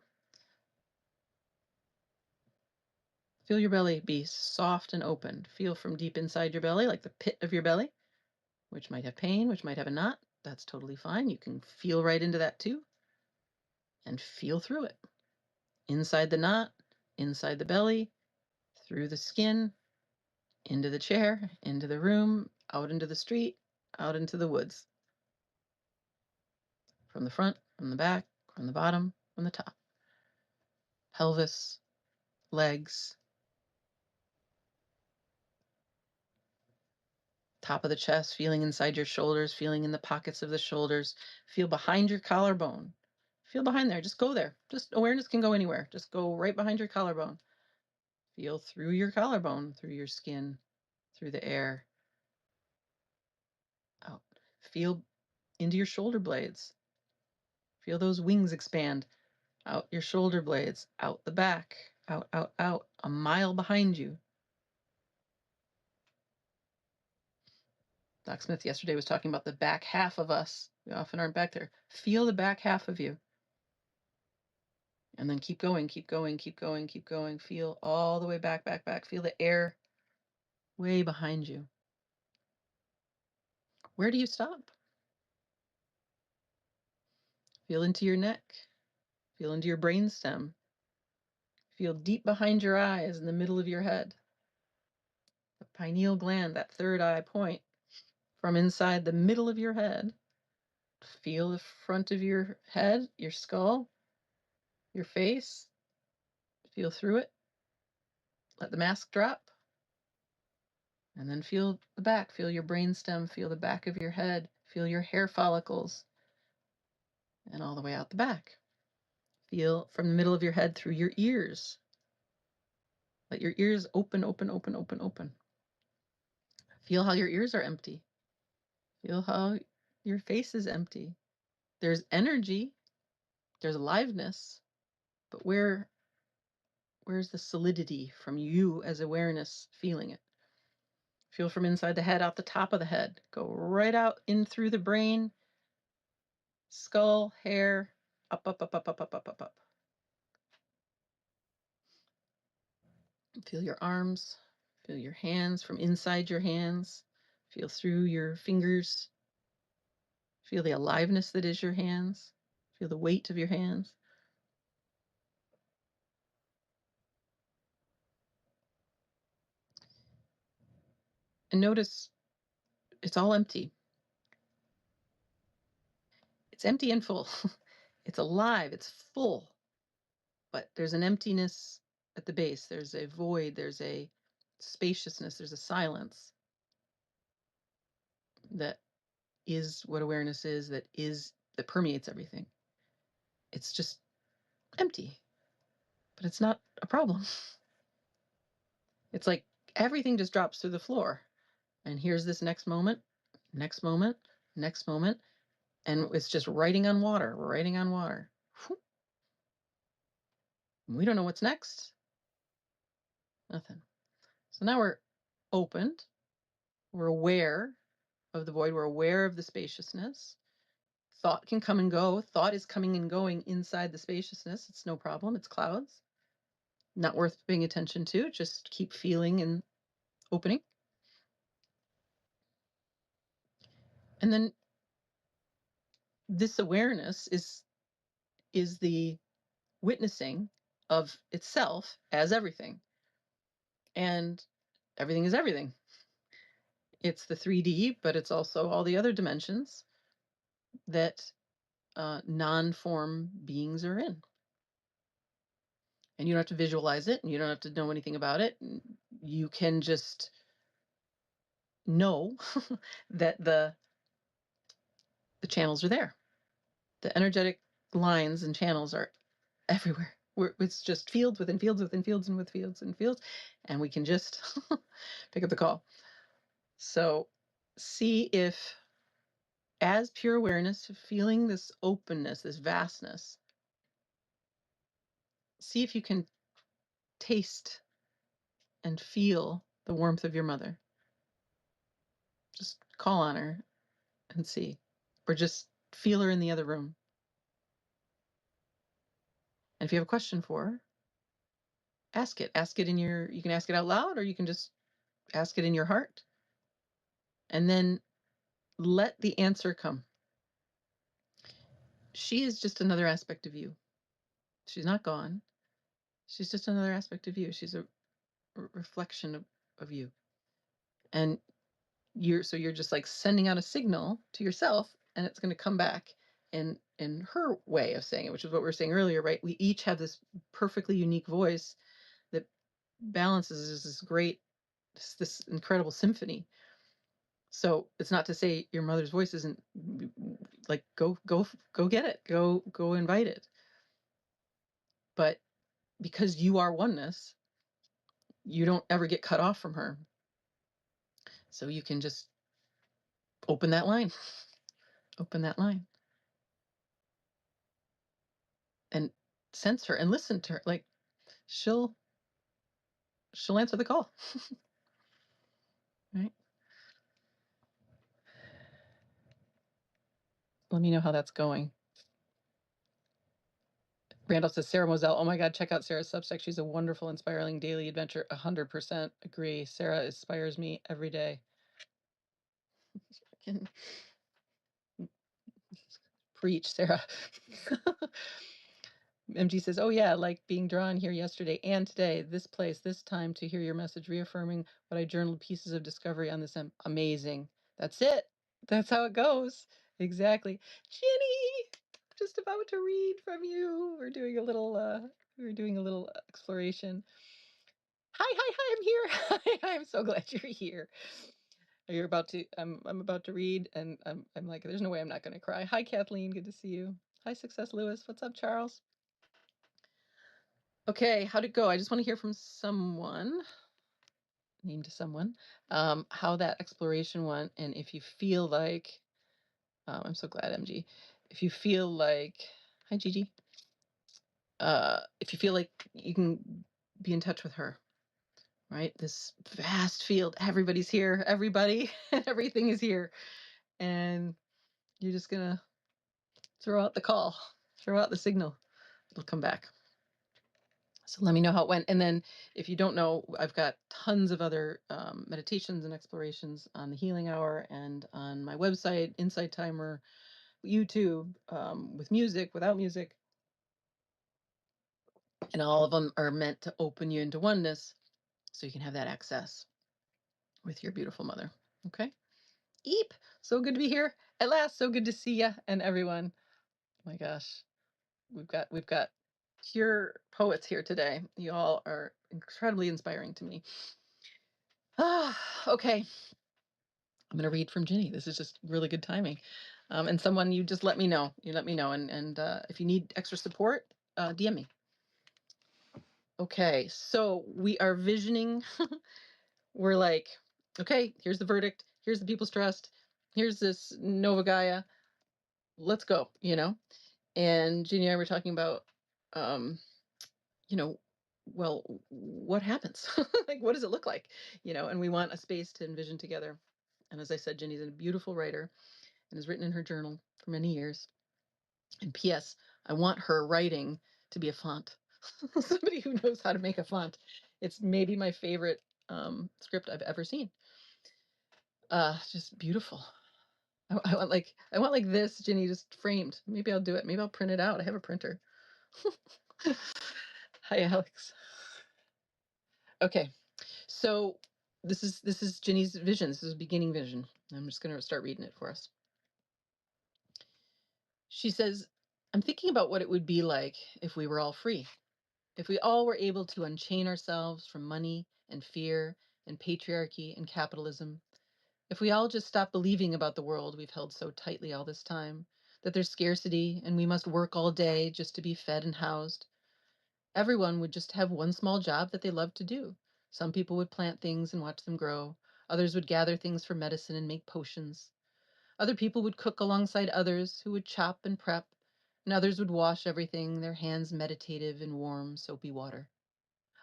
Feel your belly be soft and open. Feel from deep inside your belly, like the pit of your belly, which might have pain, which might have a knot. That's totally fine. You can feel right into that too. And feel through it. Inside the knot, inside the belly, through the skin, into the chair, into the room, out into the street, out into the woods. From the front, from the back, from the bottom, from the top. Pelvis, legs, top of the chest, feeling inside your shoulders, feeling in the pockets of the shoulders. Feel behind your collarbone. Feel behind there. Just go there. Just awareness can go anywhere. Just go right behind your collarbone. Feel through your collarbone, through your skin, through the air. Out. Feel into your shoulder blades. Feel those wings expand. Out your shoulder blades, out the back, out, a mile behind you. Doc Smith yesterday was talking about the back half of us. We often aren't back there. Feel the back half of you. And then keep going, keep going, keep going, keep going. Feel all the way back. Feel the air way behind you. Where do you stop? Feel into your neck. Feel into your brainstem. Feel deep behind your eyes in the middle of your head. The pineal gland, that third eye point, from inside the middle of your head. Feel the front of your head, your skull, your face. Feel through it. Let the mask drop. And then feel the back. Feel your brainstem. Feel the back of your head. Feel your hair follicles. And all the way out the back. Feel from the middle of your head through your ears. Let your ears open. Feel how your ears are empty. Feel how your face is empty. There's energy. There's aliveness. But where's the solidity from you as awareness feeling it? Feel from inside the head, out the top of the head. Go right out in through the brain, skull, hair, up. Feel your arms. Feel your hands from inside your hands. Feel through your fingers. Feel the aliveness that is your hands. Feel the weight of your hands. And notice it's all empty. It's empty and full. It's alive, it's full. But there's an emptiness at the base. There's a void, there's a spaciousness, there's a silence that is what awareness is, that permeates everything. It's just empty, but it's not a problem. It's like everything just drops through the floor. And here's this next moment, next moment, next moment. And it's just writing on water. We're writing on water. We don't know what's next. Nothing. So now we're opened. We're aware of the void. We're aware of the spaciousness. Thought can come and go. Thought is coming and going inside the spaciousness. It's no problem. It's clouds. Not worth paying attention to. Just keep feeling and opening. And then this awareness is the witnessing of itself as everything. And everything is everything. It's the 3D, but it's also all the other dimensions that non-form beings are in. And you don't have to visualize it, and you don't have to know anything about it. You can just know that the channels are there. The energetic lines and channels are everywhere. It's just fields within fields within fields and with fields and fields, and we can just pick up the call. So see if, as pure awareness, feeling this openness, this vastness, see if you can taste and feel the warmth of your mother. Just call on her and see, or just feel her in the other room. And if you have a question for her, ask it. Ask it you can ask it out loud, or you can just ask it in your heart. And then let the answer come. She is just another aspect of you. She's not gone. She's just another aspect of you. She's a reflection of you. And you're just like sending out a signal to yourself, and it's going to come back in her way of saying it, which is what we were saying earlier, right? We each have this perfectly unique voice that balances this incredible symphony. So it's not to say your mother's voice isn't like, go get it, go invite it. But because you are oneness, you don't ever get cut off from her. So you can just open that line. Open that line. And sense her and listen to her. Like, she'll answer the call. Right? Let me know how that's going. Randall says, Sarah Moselle, oh my God, check out Sarah's Substack. She's a wonderful, inspiring daily adventure. 100% agree. Sarah inspires me every day. Preach, Sarah. MG says, oh yeah, like being drawn here yesterday and today, this place, this time, to hear your message, reaffirming what I journaled, pieces of discovery on this. Amazing. That's it. That's how it goes. Exactly. Jenny, just about to read from you. We're doing a little exploration. Hi, I'm here. I'm so glad you're here. You're about to, I'm about to read, and I'm like, there's no way I'm not going to cry. Hi, Kathleen. Good to see you. Hi, Success Lewis. What's up, Charles? Okay, how'd it go? I just want to hear from someone, named someone, how that exploration went, and if you feel like, I'm so glad, MG. If you feel like, hi, Gigi. If you feel like you can be in touch with her, right? This vast field, everybody's here, everybody, everything is here, and you're just gonna throw out the call, throw out the signal. It'll come back. So let me know how it went. And then if you don't know, I've got tons of other meditations and explorations on the Healing Hour and on my website, Insight Timer, YouTube, with music, without music. And all of them are meant to open you into oneness so you can have that access. with your beautiful mother. Okay. Eep. So good to be here. At last, so good to see ya and everyone. Oh my gosh. We've got pure poets here today. You all are incredibly inspiring to me. Okay. I'm going to read from Ginny. This is just really good timing. And someone, you just let me know. You let me know. And if you need extra support, DM me. Okay. So we are visioning. We're like, okay, here's the verdict. Here's the people's trust. Here's this Nova Gaia. Let's go, And Ginny and I were talking about, well, what happens? Like, what does it look like? And we want a space to envision together. And as I said, Ginny's a beautiful writer and has written in her journal for many years. And P.S., I want her writing to be a font. Somebody who knows how to make a font. It's maybe my favorite script I've ever seen. Just beautiful. I want like this, Ginny, just framed. Maybe I'll do it. Maybe I'll print it out. I have a printer. Hi, Alex. Okay, so this is Ginny's vision. This is a beginning vision. I'm just going to start reading it for us. She says, I'm thinking about what it would be like if we were all free. If we all were able to unchain ourselves from money and fear and patriarchy and capitalism. If we all just stopped believing about the world we've held so tightly all this time, that there's scarcity and we must work all day just to be fed and housed. Everyone would just have one small job that they love to do. Some people would plant things and watch them grow. Others would gather things for medicine and make potions. Other people would cook alongside others who would chop and prep, and others would wash everything, their hands meditative in warm, soapy water.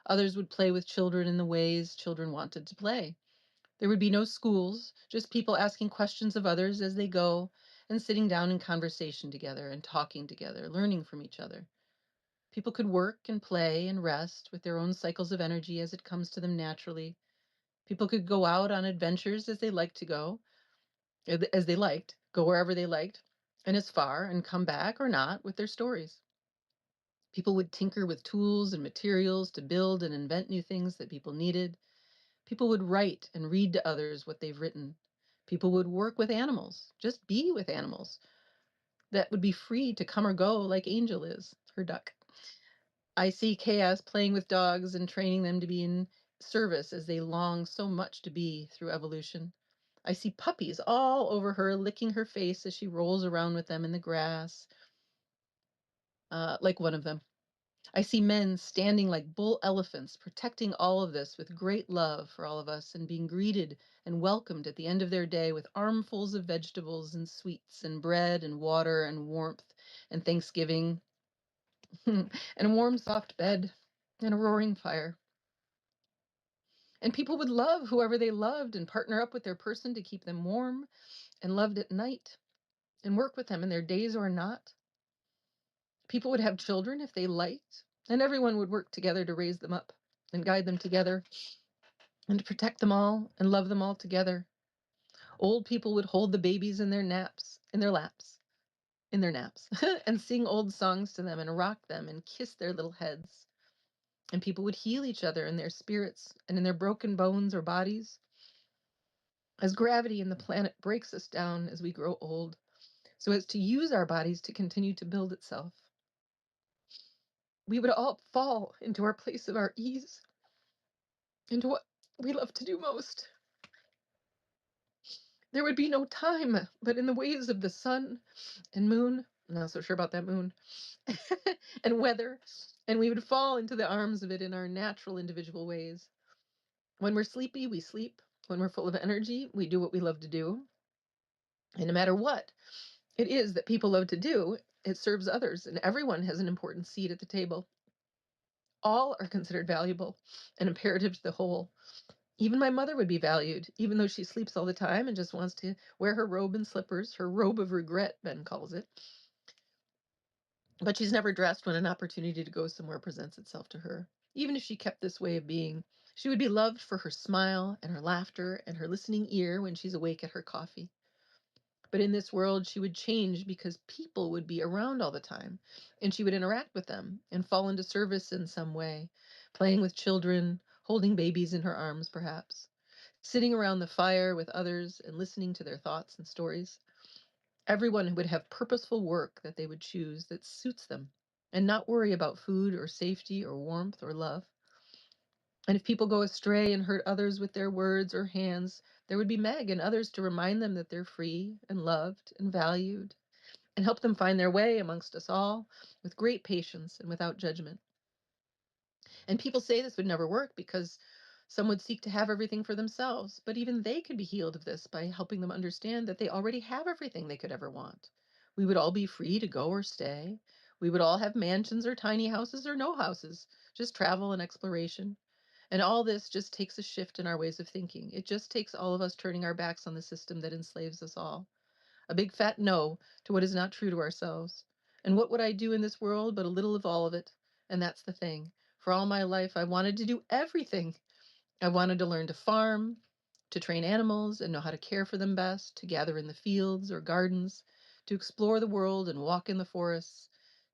Others would play with children in the ways children wanted to play. There would be no schools, just people asking questions of others as they go and sitting down in conversation together and talking together, learning from each other. People could work and play and rest with their own cycles of energy as it comes to them naturally. People could go out on adventures as they liked to go, go wherever they liked, and as far, and come back or not with their stories. People would tinker with tools and materials to build and invent new things that people needed. People would write and read to others what they've written. People would work with animals, just be with animals that would be free to come or go like Angel is, her duck. I see Chaos playing with dogs and training them to be in service as they long so much to be through evolution. I see puppies all over her, licking her face as she rolls around with them in the grass, like one of them. I see men standing like bull elephants, protecting all of this with great love for all of us and being greeted and welcomed at the end of their day with armfuls of vegetables and sweets and bread and water and warmth and Thanksgiving and a warm, soft bed and a roaring fire. And people would love whoever they loved and partner up with their person to keep them warm and loved at night and work with them in their days or not. People would have children if they liked, and everyone would work together to raise them up and guide them together and to protect them all and love them all together. Old people would hold the babies in their naps, in their naps, and sing old songs to them and rock them and kiss their little heads. And people would heal each other in their spirits and in their broken bones or bodies. As gravity in the planet breaks us down as we grow old, so as to use our bodies to continue to build itself. We would all fall into our place of our ease, into what we love to do most. There would be no time, but in the waves of the sun and moon, I'm not so sure about that moon, and weather, and we would fall into the arms of it in our natural individual ways. When we're sleepy, we sleep. When we're full of energy, we do what we love to do. And no matter what it is that people love to do, it serves others, and everyone has an important seat at the table. All are considered valuable and imperative to the whole. Even my mother would be valued, even though she sleeps all the time and just wants to wear her robe and slippers, her robe of regret, Ben calls it. But she's never dressed when an opportunity to go somewhere presents itself to her. Even if she kept this way of being, she would be loved for her smile and her laughter and her listening ear when she's awake at her coffee. But in this world, she would change because people would be around all the time, and she would interact with them and fall into service in some way, playing with children, holding babies in her arms, perhaps. sitting around the fire with others and listening to their thoughts and stories. Everyone would have purposeful work that they would choose that suits them and not worry about food or safety or warmth or love. And if people go astray and hurt others with their words or hands, there would be Meg and others to remind them that they're free and loved and valued and help them find their way amongst us all with great patience and without judgment. And people say this would never work because some would seek to have everything for themselves, but even they could be healed of this by helping them understand that they already have everything they could ever want. We would all be free to go or stay. We would all have mansions or tiny houses or no houses, just travel and exploration. And all this just takes a shift in our ways of thinking. It just takes all of us turning our backs on the system that enslaves us all. A big fat no to what is not true to ourselves. And what would I do in this world but a little of all of it? And that's the thing. For all my life, I wanted to do everything. I wanted to learn to farm, to train animals and know how to care for them best, to gather in the fields or gardens, to explore the world and walk in the forests,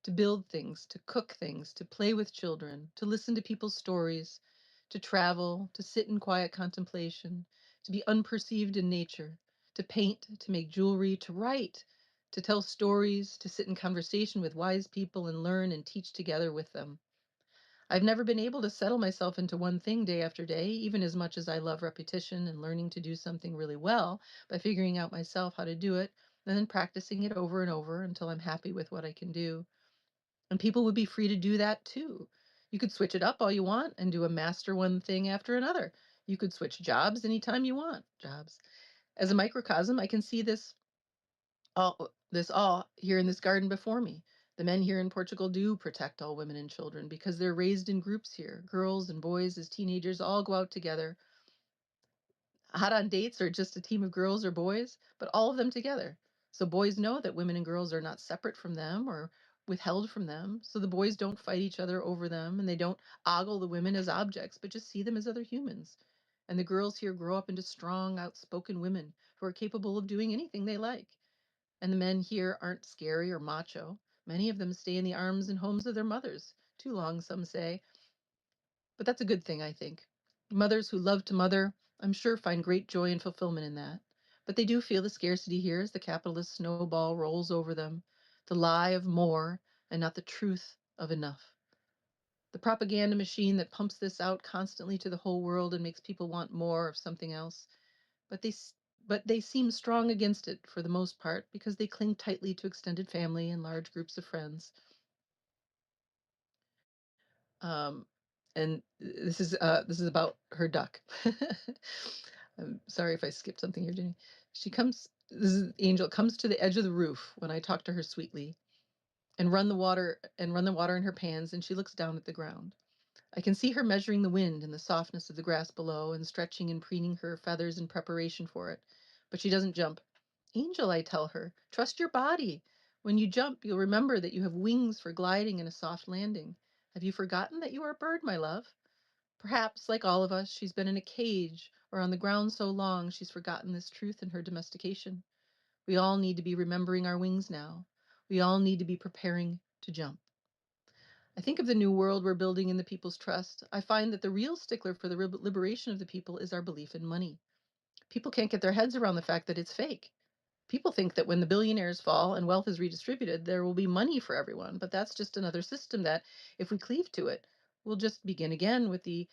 to build things, to cook things, to play with children, to listen to people's stories, to travel, to sit in quiet contemplation, to be unperceived in nature, to paint, to make jewelry, to write, to tell stories, to sit in conversation with wise people and learn and teach together with them. I've never been able to settle myself into one thing day after day, even as much as I love repetition and learning to do something really well by figuring out myself how to do it and then practicing it over and over until I'm happy with what I can do. And people would be free to do that too. You could switch it up all you want and do a master one thing after another. You could switch jobs anytime you want. Jobs. As a microcosm, I can see this all here in this garden before me. The men here in Portugal do protect all women and children because they're raised in groups here. Girls and boys as teenagers all go out together, hot on dates or just a team of girls or boys, but all of them together. So boys know that women and girls are not separate from them or withheld from them. So the boys don't fight each other over them and they don't ogle the women as objects, but just see them as other humans. And the girls here grow up into strong, outspoken women who are capable of doing anything they like. And the men here aren't scary or macho. Many of them stay in the arms and homes of their mothers. Too long, some say. But that's a good thing, I think. Mothers who love to mother, I'm sure, find great joy and fulfillment in that. But they do feel the scarcity here as the capitalist snowball rolls over them. The lie of more and not the truth of enough. The propaganda machine that pumps this out constantly to the whole world and makes people want more of something else. But they seem strong against it for the most part because they cling tightly to extended family and large groups of friends. Um, and this is about her duck. I'm sorry if I skipped something here, Jenny. She comes. This is Angel comes to the edge of the roof when I talk to her sweetly and run the water in her pans, and she looks down at the ground. I can see her measuring the wind and the softness of the grass below and stretching and preening her feathers in preparation for it. But she doesn't jump. Angel, I tell her, trust your body. When you jump, you'll remember that you have wings for gliding and a soft landing. Have you forgotten that you are a bird, my love? Perhaps, like all of us, she's been in a cage or on the ground so long she's forgotten this truth in her domestication. We all need to be remembering our wings now. We all need to be preparing to jump. I think of the new world we're building in the people's trust. I find that the real stickler for the liberation of the people is our belief in money. People can't get their heads around the fact that it's fake. People think that when the billionaires fall and wealth is redistributed, there will be money for everyone. But that's just another system that, if we cleave to it, will just begin again with the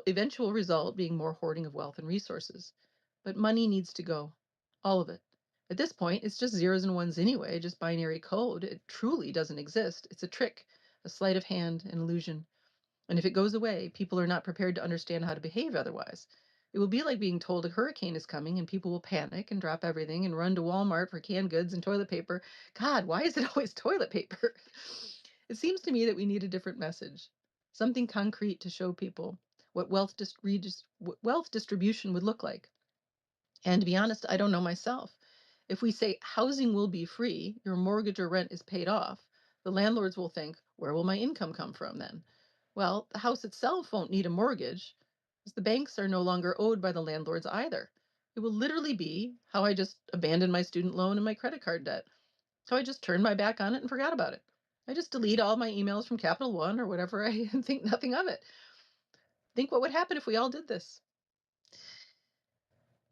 eventual result being more hoarding of wealth and resources. But money needs to go. All of it. At this point, it's just zeros and ones anyway, just binary code. It truly doesn't exist. It's a trick, a sleight of hand, an illusion. And if it goes away, people are not prepared to understand how to behave otherwise. It will be like being told a hurricane is coming and people will panic and drop everything and run to Walmart for canned goods and toilet paper. God, why is it always toilet paper? It seems to me that we need a different message, something concrete to show people what wealth distribution would look like. And to be honest, I don't know myself. If we say housing will be free, your mortgage or rent is paid off, the landlords will think, where will my income come from then? Well, the house itself won't need a mortgage, because the banks are no longer owed by the landlords either. It will literally be how I just abandoned my student loan and my credit card debt. So I just turned my back on it and forgot about it. I just delete all my emails from Capital One or whatever. I think nothing of it. Think what would happen if we all did this.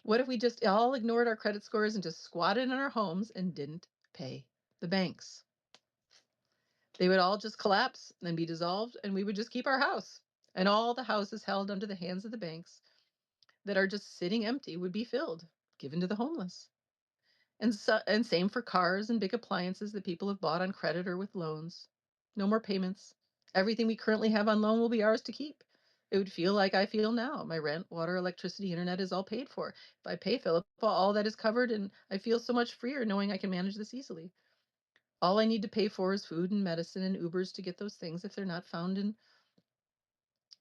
What if we just all ignored our credit scores and just squatted in our homes and didn't pay the banks? They would all just collapse and be dissolved, and we would just keep our house. And all the houses held under the hands of the banks that are just sitting empty would be filled, given to the homeless. And same for cars and big appliances that people have bought on credit or with loans. No more payments. Everything we currently have on loan will be ours to keep. It would feel like I feel now. My rent, water, electricity, internet is all paid for. If I pay Philip, all that is covered, and I feel so much freer knowing I can manage this easily. All I need to pay for is food and medicine and Ubers to get those things if they're not found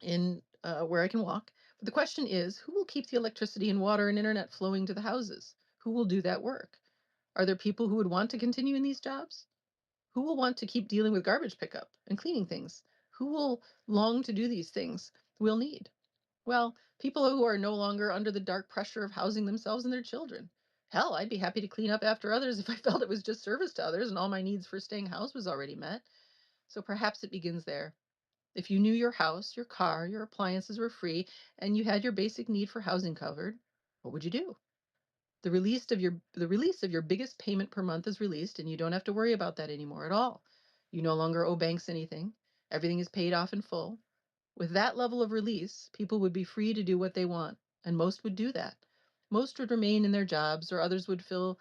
in where I can walk. But the question is, who will keep the electricity and water and internet flowing to the houses? Who will do that work? Are there people who would want to continue in these jobs? Who will want to keep dealing with garbage pickup and cleaning things? Who will long to do these things we'll need? Well, people who are no longer under the dark pressure of housing themselves and their children. Hell, I'd be happy to clean up after others if I felt it was just service to others and all my needs for staying housed was already met. So perhaps it begins there. If you knew your house, your car, your appliances were free, and you had your basic need for housing covered, what would you do? The release of your biggest payment per month is released, and you don't have to worry about that anymore at all. You no longer owe banks anything. Everything is paid off in full. With that level of release, people would be free to do what they want, and most would do that. Most would remain in their jobs, or others would fill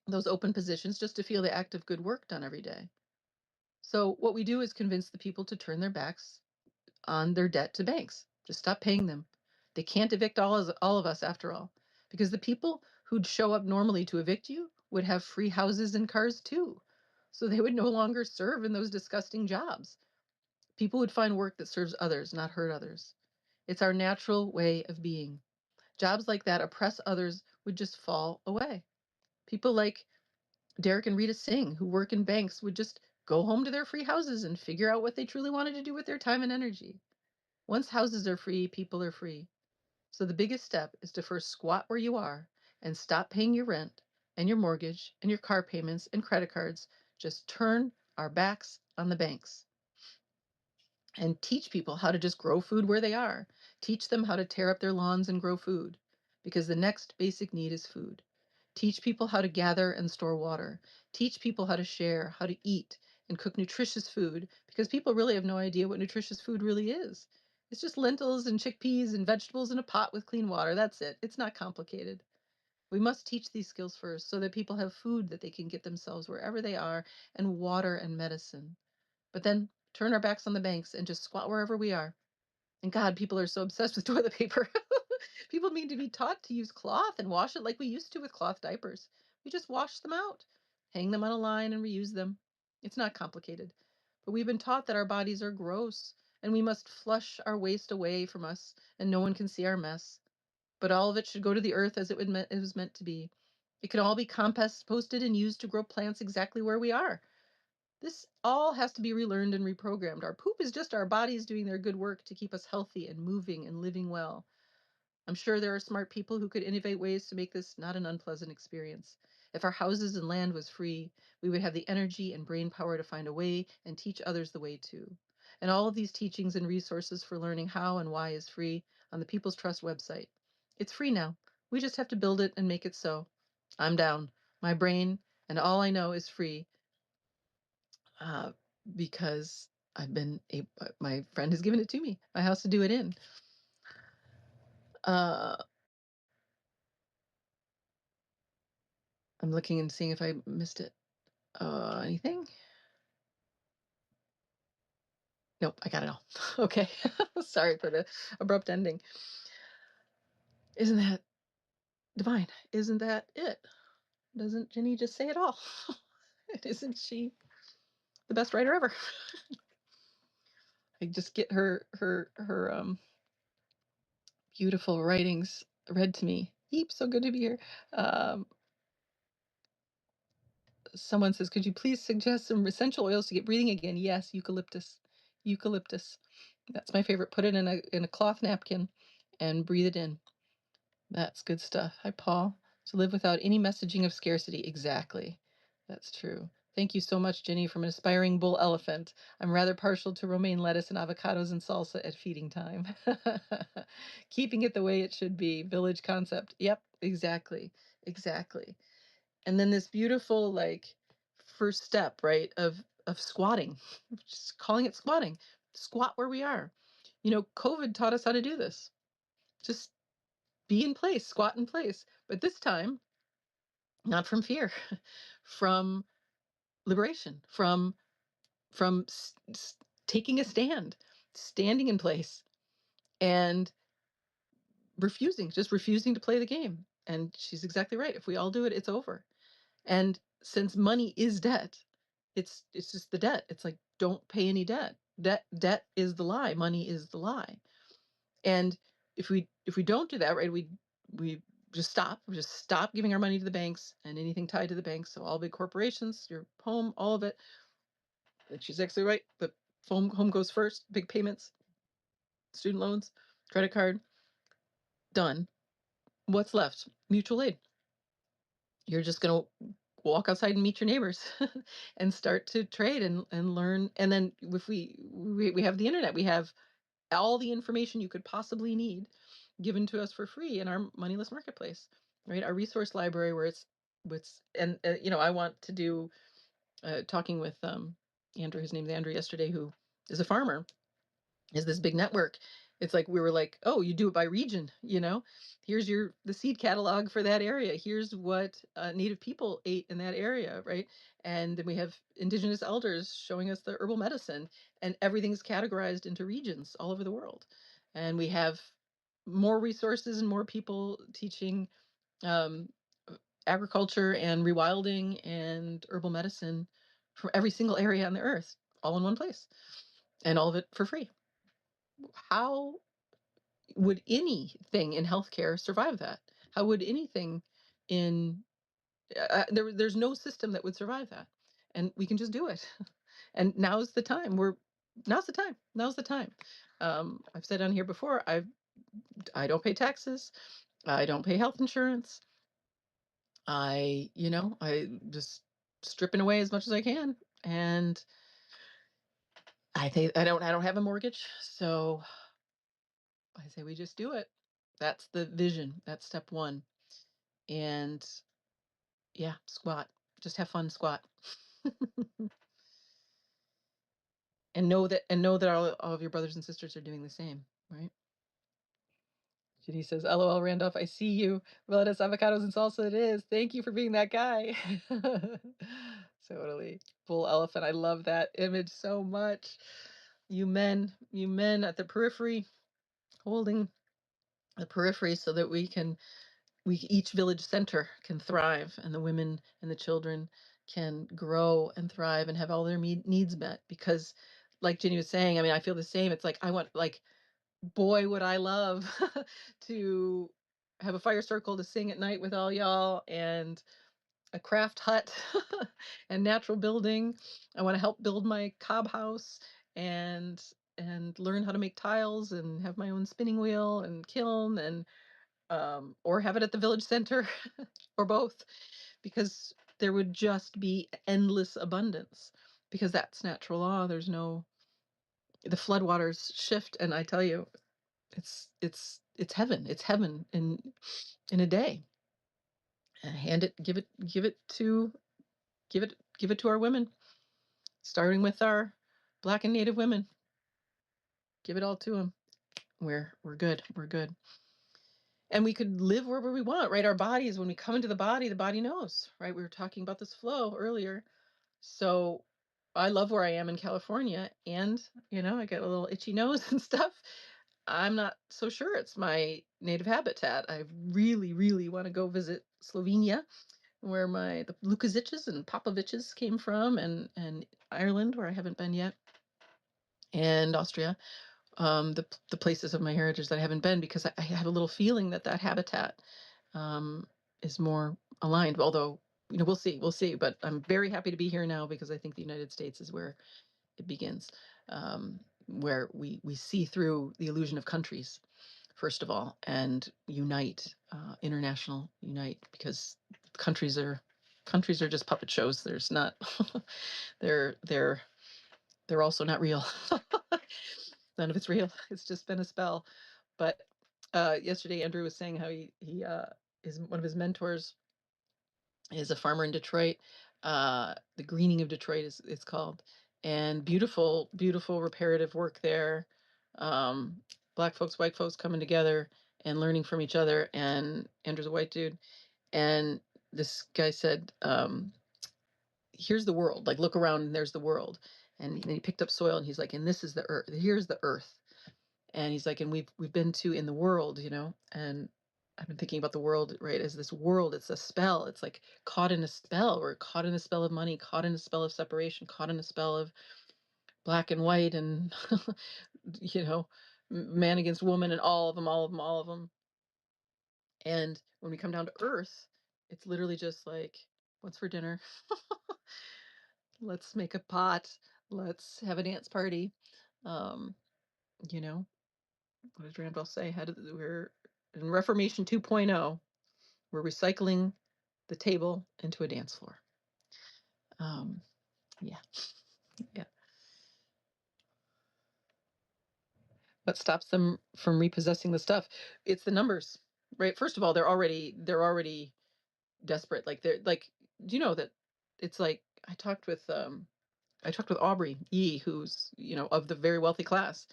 those open positions just to feel the act of good work done every day. So what we do is convince the people to turn their backs on their debt to banks. Just stop paying them. They can't evict all of us after all, because the people who'd show up normally to evict you would have free houses and cars too. So they would no longer serve in those disgusting jobs. People would find work that serves others, not hurt others. It's our natural way of being. Jobs like that oppress others would just fall away. People like Derek and Rita Singh, who work in banks, would just go home to their free houses and figure out what they truly wanted to do with their time and energy. Once houses are free, people are free. So the biggest step is to first squat where you are and stop paying your rent and your mortgage and your car payments and credit cards. Just turn our backs on the banks and teach people how to just grow food where they are. Teach them how to tear up their lawns and grow food, because the next basic need is food. Teach people how to gather and store water. Teach people how to share, how to eat and cook nutritious food, because people really have no idea what nutritious food really is. It's just lentils and chickpeas and vegetables in a pot with clean water. That's it. It's not complicated. We must teach these skills first so that people have food that they can get themselves wherever they are, and water and medicine. But then turn our backs on the banks and just squat wherever we are. And God, people are so obsessed with toilet paper. People need to be taught to use cloth and wash it like we used to with cloth diapers. We just wash them out, hang them on a line, and reuse them. It's not complicated. But we've been taught that our bodies are gross and we must flush our waste away from us and no one can see our mess. But all of it should go to the earth as it was meant to be. It can all be composted and used to grow plants exactly where we are. This all has to be relearned and reprogrammed. Our poop is just our bodies doing their good work to keep us healthy and moving and living well. I'm sure there are smart people who could innovate ways to make this not an unpleasant experience. If our houses and land was free, we would have the energy and brain power to find a way and teach others the way too. And all of these teachings and resources for learning how and why is free on the People's Trust website. It's free now. We just have to build it and make it so. I'm down. My brain and all I know is free, uh, because my friend has given it to me. My house to do it in. Uh, I'm looking and seeing if I missed it. Anything? Nope, I got it all. Okay. Sorry for the abrupt ending. Isn't that divine? Isn't that it? Doesn't Jenny just say it all? Isn't she the best writer ever? I just get her beautiful writings read to me. Yeep, so good to be here. Um, Someone says, could you please suggest some essential oils to get breathing again? Yes, eucalyptus. Eucalyptus. That's my favorite. Put it in a cloth napkin and breathe it in. That's good stuff. Hi, Paul. To live without any messaging of scarcity. Exactly. That's true. Thank you so much, Jenny, from an aspiring bull elephant. I'm rather partial to romaine lettuce and avocados and salsa at feeding time. Keeping it the way it should be. Village concept. Yep, exactly. Exactly. And then this beautiful, like, first step, right, of squatting. Just calling it squatting. Squat where we are. You know, COVID taught us how to do this. Just be in place, squat in place. But this time, not from fear, from liberation, from taking a stand, standing in place, and just refusing to play the game. And she's exactly right. If we all do it, it's over. And since money is debt, it's just the debt. It's like, don't pay any debt. Debt is the lie. Money is the lie. And if we don't do that, right, we just stop. We just stop giving our money to the banks and anything tied to the banks. So all big corporations, your home, all of it. And she's actually right. The home goes first. Big payments, student loans, credit card, done. What's left? Mutual aid. You're just going to walk outside and meet your neighbors and start to trade and learn. And then if we have the internet, we have all the information you could possibly need given to us for free in our moneyless marketplace, right? Our resource library where and I want to do talking with Andrew, his name's Andrew yesterday, who is a farmer, is this big network. It's like we were like, oh, you do it by region, here's the seed catalog for that area. Here's what native people ate in that area, right? And then we have indigenous elders showing us the herbal medicine, and everything's categorized into regions all over the world. And we have more resources and more people teaching um, agriculture and rewilding and herbal medicine from every single area on the earth, all in one place, and all of it for free. How would anything in healthcare survive that? How would anything in there's no system that would survive that, and we can just do it. And now's the time. Now's the time. I've said on here before, I don't pay taxes. I don't pay health insurance. I just stripping away as much as I can, and I don't have a mortgage, so I say we just do it. That's the vision. That's step one. And yeah, squat. Just have fun, squat. And know that all of your brothers and sisters are doing the same, right? Judy says, LOL, Randolph, I see you. Lettuce, avocados, and salsa it is. Thank you for being that guy. Totally. Bull elephant. I love that image so much. You men at the periphery, holding the periphery so that each village center can thrive, and the women and the children can grow and thrive and have all their needs met. Because like Ginny was saying, I mean, I feel the same. It's like, I want, like, boy, would I love to have a fire circle to sing at night with all y'all, and a craft hut and natural building. I want to help build my cob house and learn how to make tiles and have my own spinning wheel and kiln, and or have it at the village center or both, because there would just be endless abundance, because that's natural law. The floodwaters shift, and I tell you, it's heaven. It's heaven in a day. Give it to our women, starting with our Black and Native women. Give it all to them. We're good. We're good. And we could live wherever we want, right? Our bodies, when we come into the body knows, right? We were talking about this flow earlier. So I love where I am in California, and I get a little itchy nose and stuff. I'm not so sure it's my native habitat. I really, really want to go visit Slovenia, where the Lukaziches and Popoviches came from, and Ireland, where I haven't been yet, and Austria, the places of my heritage that I haven't been, because I have a little feeling that habitat is more aligned. Although, we'll see. But I'm very happy to be here now, because I think the United States is where it begins, where we see through the illusion of countries, first of all, and unite, international unite, because countries are countries are just puppet shows. There's not they're they're they're also not real. None of it's real. It's just been a spell. But yesterday Andrew was saying how he is one of his mentors is a farmer in Detroit. The Greening of Detroit is it's called, and beautiful, beautiful reparative work there. Um, Black folks, white folks coming together and learning from each other. And Andrew's a white dude, and this guy said, "Here's the world. Like, look around, and there's the world." And then he picked up soil, and he's like, "And this is the earth. Here's the earth." And he's like, "And we've been to in the world, you know." And I've been thinking about the world, right, as this world. It's a spell. It's like caught in a spell. We're caught in a spell of money, caught in a spell of separation, caught in a spell of black and white, and you know, man against woman, and all of them, all of them, all of them. And when we come down to earth, it's literally just like, what's for dinner? Let's make a pot. Let's have a dance party. Um, you know, what did Randolph say? We're in Reformation 2.0. We're recycling the table into a dance floor. Um, yeah, yeah. What stops them from repossessing the stuff? It's the numbers, right? First of all, they're already desperate. Like they're like, do you know that it's like I talked with Aubrey E, who's of the very wealthy class,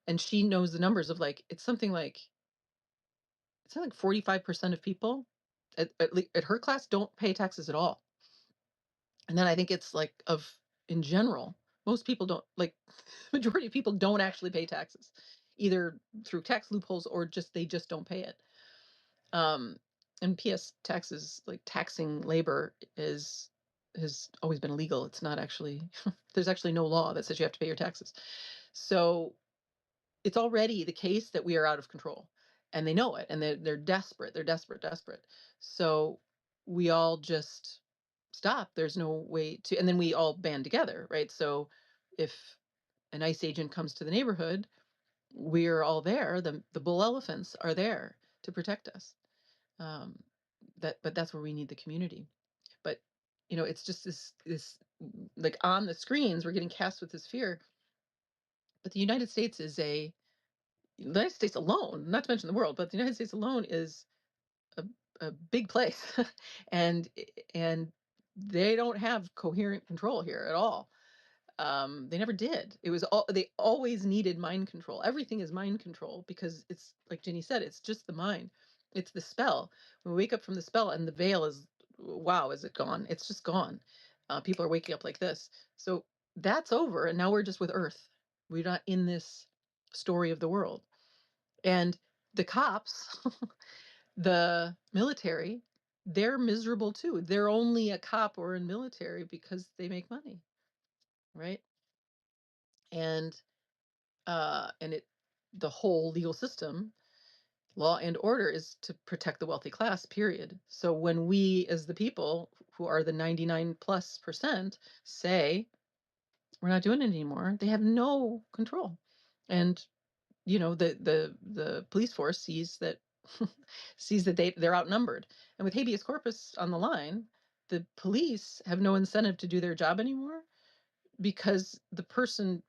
and she knows the numbers of like it's like 45% of people at her class don't pay taxes at all. And then I think it's like in general, most people don't like majority of people don't actually pay taxes, either through tax loopholes or they just don't pay it. Um, and PS taxes, like taxing labor has always been illegal. It's not actually there's actually no law that says you have to pay your taxes. So it's already the case that we are out of control, and they know it, and they're desperate. They're desperate, desperate. So we all just stop. There's no way to, and then we all band together, right? So if an ICE agent comes to the neighborhood, we're all there. The bull elephants are there to protect us. Um, but that's where we need the community. But it's just this like on the screens, we're getting cast with this fear. But the United States United States alone, not to mention the world, but the United States alone is a, a big place, and and they don't have coherent control here at all. They never did. They always needed mind control. Everything is mind control because it's like Jenny said, it's just the mind. It's the spell. When we wake up from the spell and the veil is, wow, is it gone? It's just gone. People are waking up like this. So that's over, and now we're just with Earth. We're not in this story of the world. And the cops, the military, they're miserable too. They're only a cop or in military because they make money, right? And the whole legal system, law and order, is to protect the wealthy class, period. So when we as the people who are the 99+% say we're not doing it anymore, they have no control. And the police force sees that they're outnumbered. And with habeas corpus on the line, the police have no incentive to do their job anymore because the person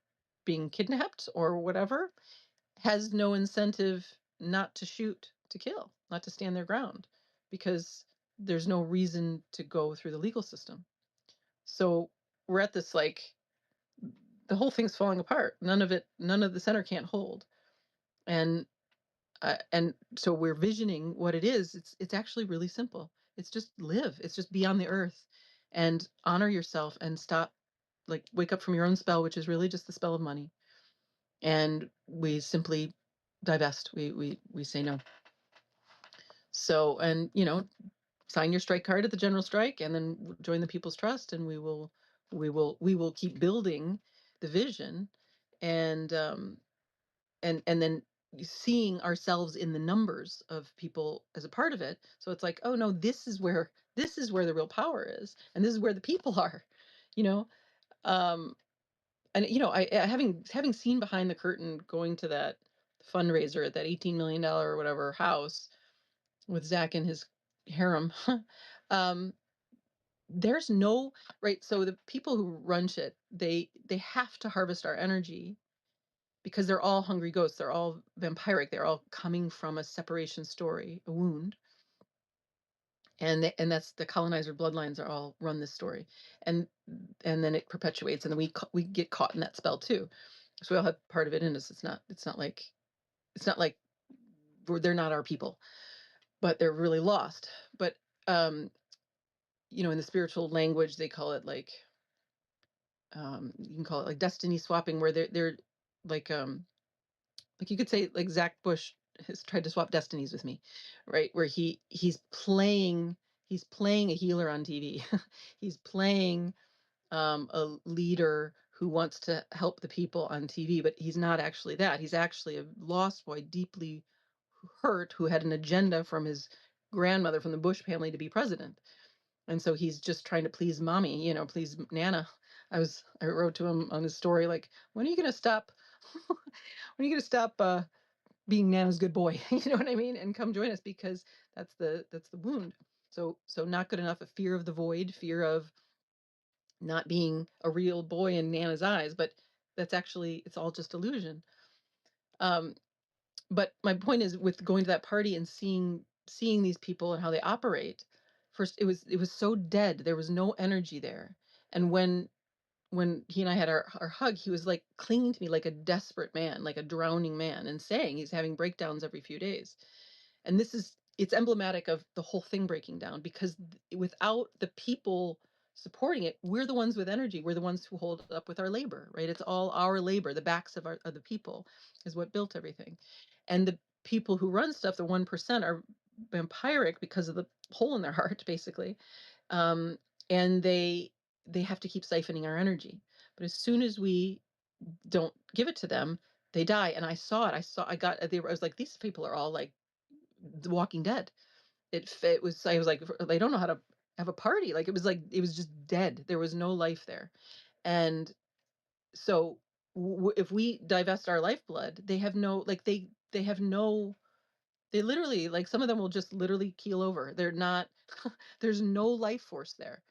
being kidnapped or whatever has no incentive not to shoot to kill, not to stand their ground, because there's no reason to go through the legal system. So we're at this, like, the whole thing's falling apart. None of the center can't hold. And so we're visioning what it is. It's actually really simple. It's just live. It's just be on the earth and honor yourself and stop, like, wake up from your own spell, which is really just the spell of money. And we simply divest. We say no. So, and sign your strike card at the general strike, and then join the People's Trust, and we will keep building the vision, and then seeing ourselves in the numbers of people as a part of it. So it's like, oh no, this is where the real power is, and this is where the people are, you know. Um, and having seen behind the curtain, going to that fundraiser at that $18 million or whatever house with Zach and his harem. um, there's no right. So the people who run shit, they have to harvest our energy because they're all hungry ghosts. They're all vampiric. They're all coming from a separation story, a wound. And that's the colonizer bloodlines are all run this story, and then it perpetuates, and then we get caught in that spell too. So we all have part of it in us. It's not like they're not our people, but they're really lost. But um, in the spiritual language, they call it like you can call it like destiny swapping, where they're like like you could say like Zach Bush has tried to swap destinies with me, right? Where he's playing a healer on TV. He's playing a leader who wants to help the people on TV, but he's not actually that. He's actually a lost boy, deeply hurt, who had an agenda from his grandmother from the Bush family to be president. And so he's just trying to please mommy, please Nana. I wrote to him on his story like, when are you going to stop? When are you going to stop being Nana's good boy? You know what I mean? And come join us, because that's the wound. So not good enough, a fear of the void, fear of not being a real boy in Nana's eyes, but it's all just illusion. Um, but my point is, with going to that party and seeing these people and how they operate, first it was so dead. There was no energy there. And when he and I had our hug, he was like clinging to me like a desperate man, like a drowning man, and saying he's having breakdowns every few days. And it's emblematic of the whole thing breaking down, because without the people supporting it, we're the ones with energy. We're the ones who hold up with our labor, right? It's all our labor. The backs of the people is what built everything. And the people who run stuff, the 1%, are vampiric because of the hole in their heart, basically. Um, and they have to keep siphoning our energy. But as soon as we don't give it to them, they die. And I saw it. I was like, these people are all like The Walking Dead. I was like, they don't know how to have a party. Like, it was just dead. There was no life there. And so if we divest our lifeblood, they have no, like, they have no, they literally, like, some of them will just literally keel over. They're not, there's no life force there.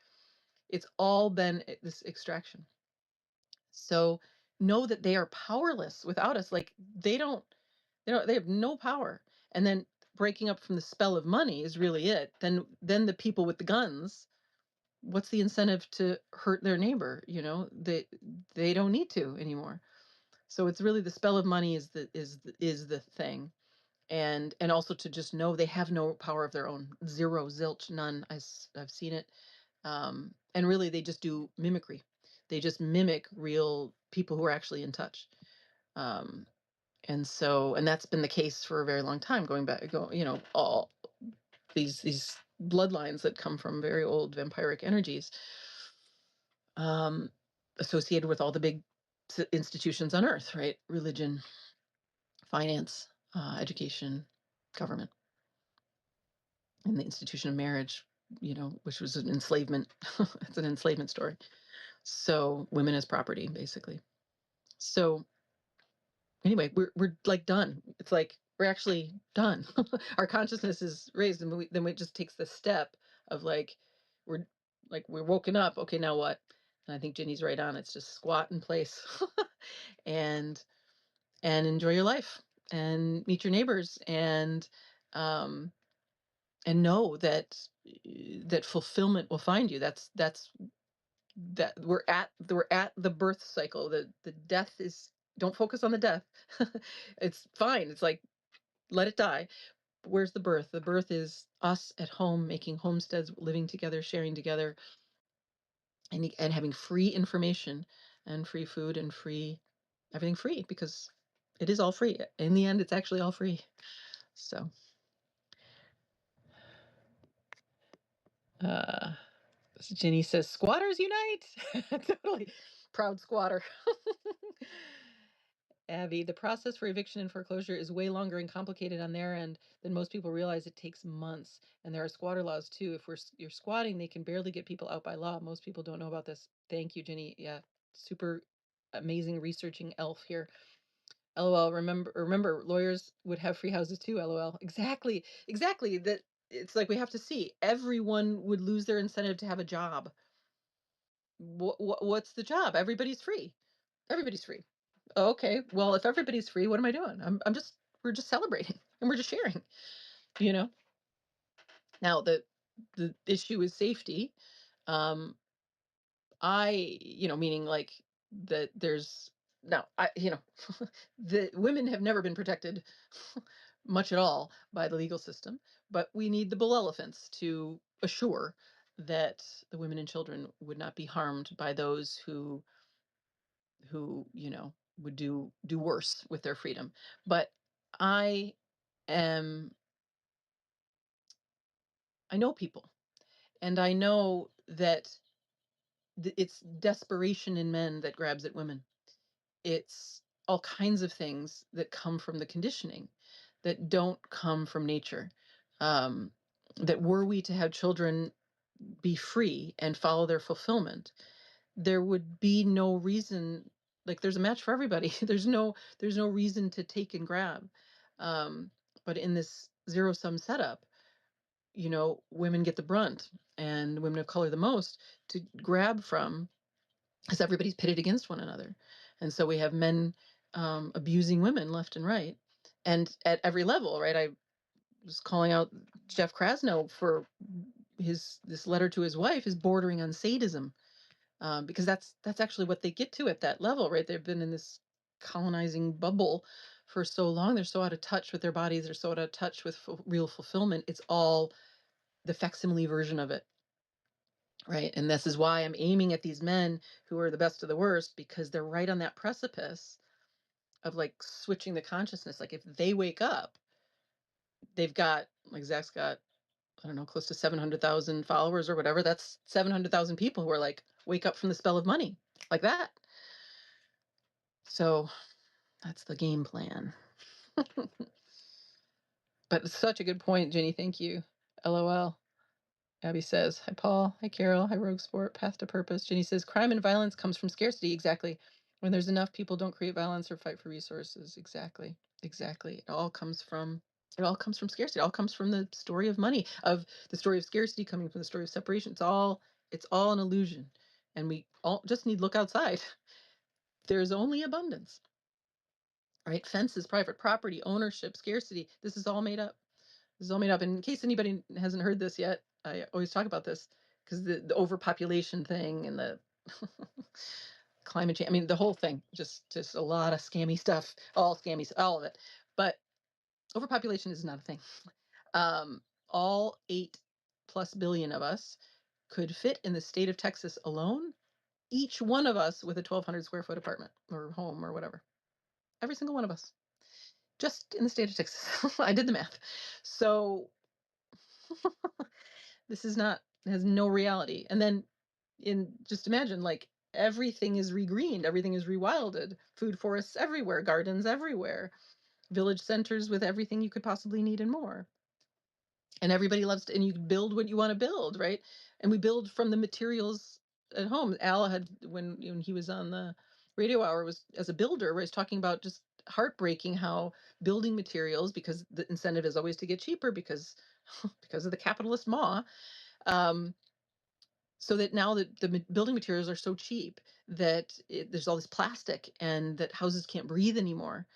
It's all been this extraction. So know that they are powerless without us. Like, they have no power. And then breaking up from the spell of money is really it. Then the people with the guns, what's the incentive to hurt their neighbor? They don't need to anymore. So it's really the spell of money is the thing. And also to just know they have no power of their own. Zero, zilch, none. I've seen it. And really they just do mimicry. They just mimic real people who are actually in touch. Um, and that's been the case for a very long time, all these bloodlines that come from very old vampiric energies, um, associated with all the big institutions on earth, right? Religion, finance, education, government, and the institution of marriage, which was an enslavement. It's an enslavement story. So women as property, basically. So anyway, we're like done. It's like we're actually done. Our consciousness is raised, and then it just takes the step of we're we're woken up. Okay, now what? And I think Ginny's right on. It's just squat in place, and enjoy your life, and meet your neighbors, um and know that fulfillment will find you. That we're at the birth cycle. The death is, don't focus on the death. It's fine. It's like, let it die. Where's the birth? The birth is us at home, making homesteads, living together, sharing together, and having free information, and free food, and everything free, because it is all free. In the end, it's actually all free. So uh Ginny says, squatters unite. Totally. Proud squatter. Abby, the process for eviction and foreclosure is way longer and complicated on their end than most people realize. It takes months, and there are squatter laws too. If you're squatting, they can barely get people out by law. Most people don't know about this. Thank you, Ginny. Yeah, super amazing researching elf here. LOL. Remember, lawyers would have free houses too. LOL. Exactly, exactly. That it's like we have to see everyone would lose their incentive to have a job. What's the job? Everybody's free. Everybody's free. Okay, well, if everybody's free, what am I doing? I'm just we're just celebrating and we're just sharing, you know. Now the issue is safety. Um, meaning like that there's no, the women have never been protected much at all by the legal system, but we need the bull elephants to assure that the women and children would not be harmed by those who would do worse with their freedom. But I am I know people, and I know that it's desperation in men that grabs at women. It's all kinds of things that come from the conditioning that don't come from nature. Um, that were we to have children be free and follow their fulfillment, there would be no reason. Like there's a match for everybody. There's no reason to take and grab. Um, but in this zero sum setup, women get the brunt, and women of color the most to grab from, because everybody's pitted against one another. And so we have men abusing women left and right, and at every level, right? I was calling out Jeff Krasno for this letter to his wife is bordering on sadism, because that's actually what they get to at that level, right? They've been in this colonizing bubble for so long. They're so out of touch with their bodies. They're so out of touch with real fulfillment. It's all the facsimile version of it. Right. And this is why I'm aiming at these men who are the best of the worst, because they're right on that precipice of like switching the consciousness. Like if they wake up, they've got, like Zach's got, I don't know, close to 700,000 followers or whatever. That's 700,000 people who are like, wake up from the spell of money, like that. So that's the game plan. But it's such a good point, Jenny. Thank you. LOL. Abby says, hi, Paul. Hi, Carol. Hi, Rogue Sport. Path to Purpose. Jenny says, crime and violence comes from scarcity. Exactly. When there's enough, people don't create violence or fight for resources. Exactly. Exactly. It all comes from scarcity. It all comes from the story of money, of the story of scarcity coming from the story of separation. It's all an illusion. And we all just need to look outside. There's only abundance, right? Fences, private property, ownership, scarcity. This is all made up. This is all made up. And in case anybody hasn't heard this yet, I always talk about this because the overpopulation thing and the climate change. I mean, the whole thing, just a lot of scammy stuff, all scammy, all of it. But overpopulation is not a thing. All 8+ billion of us could fit in the state of Texas alone, each one of us with a 1,200 square foot apartment or home or whatever. Every single one of us, just in the state of Texas. I did the math. So this has no reality. And then just imagine, like, everything is regreened, everything is rewilded, food forests everywhere, gardens everywhere, village centers with everything you could possibly need and more. And everybody loves to, and you can build what you want to build, right? And we build from the materials at home. Al had, when he was on the radio hour, was as a builder, where he's talking about just heartbreaking how building materials, because the incentive is always to get cheaper because of the capitalist maw. So that now that the building materials are so cheap that there's all this plastic, and that houses can't breathe anymore.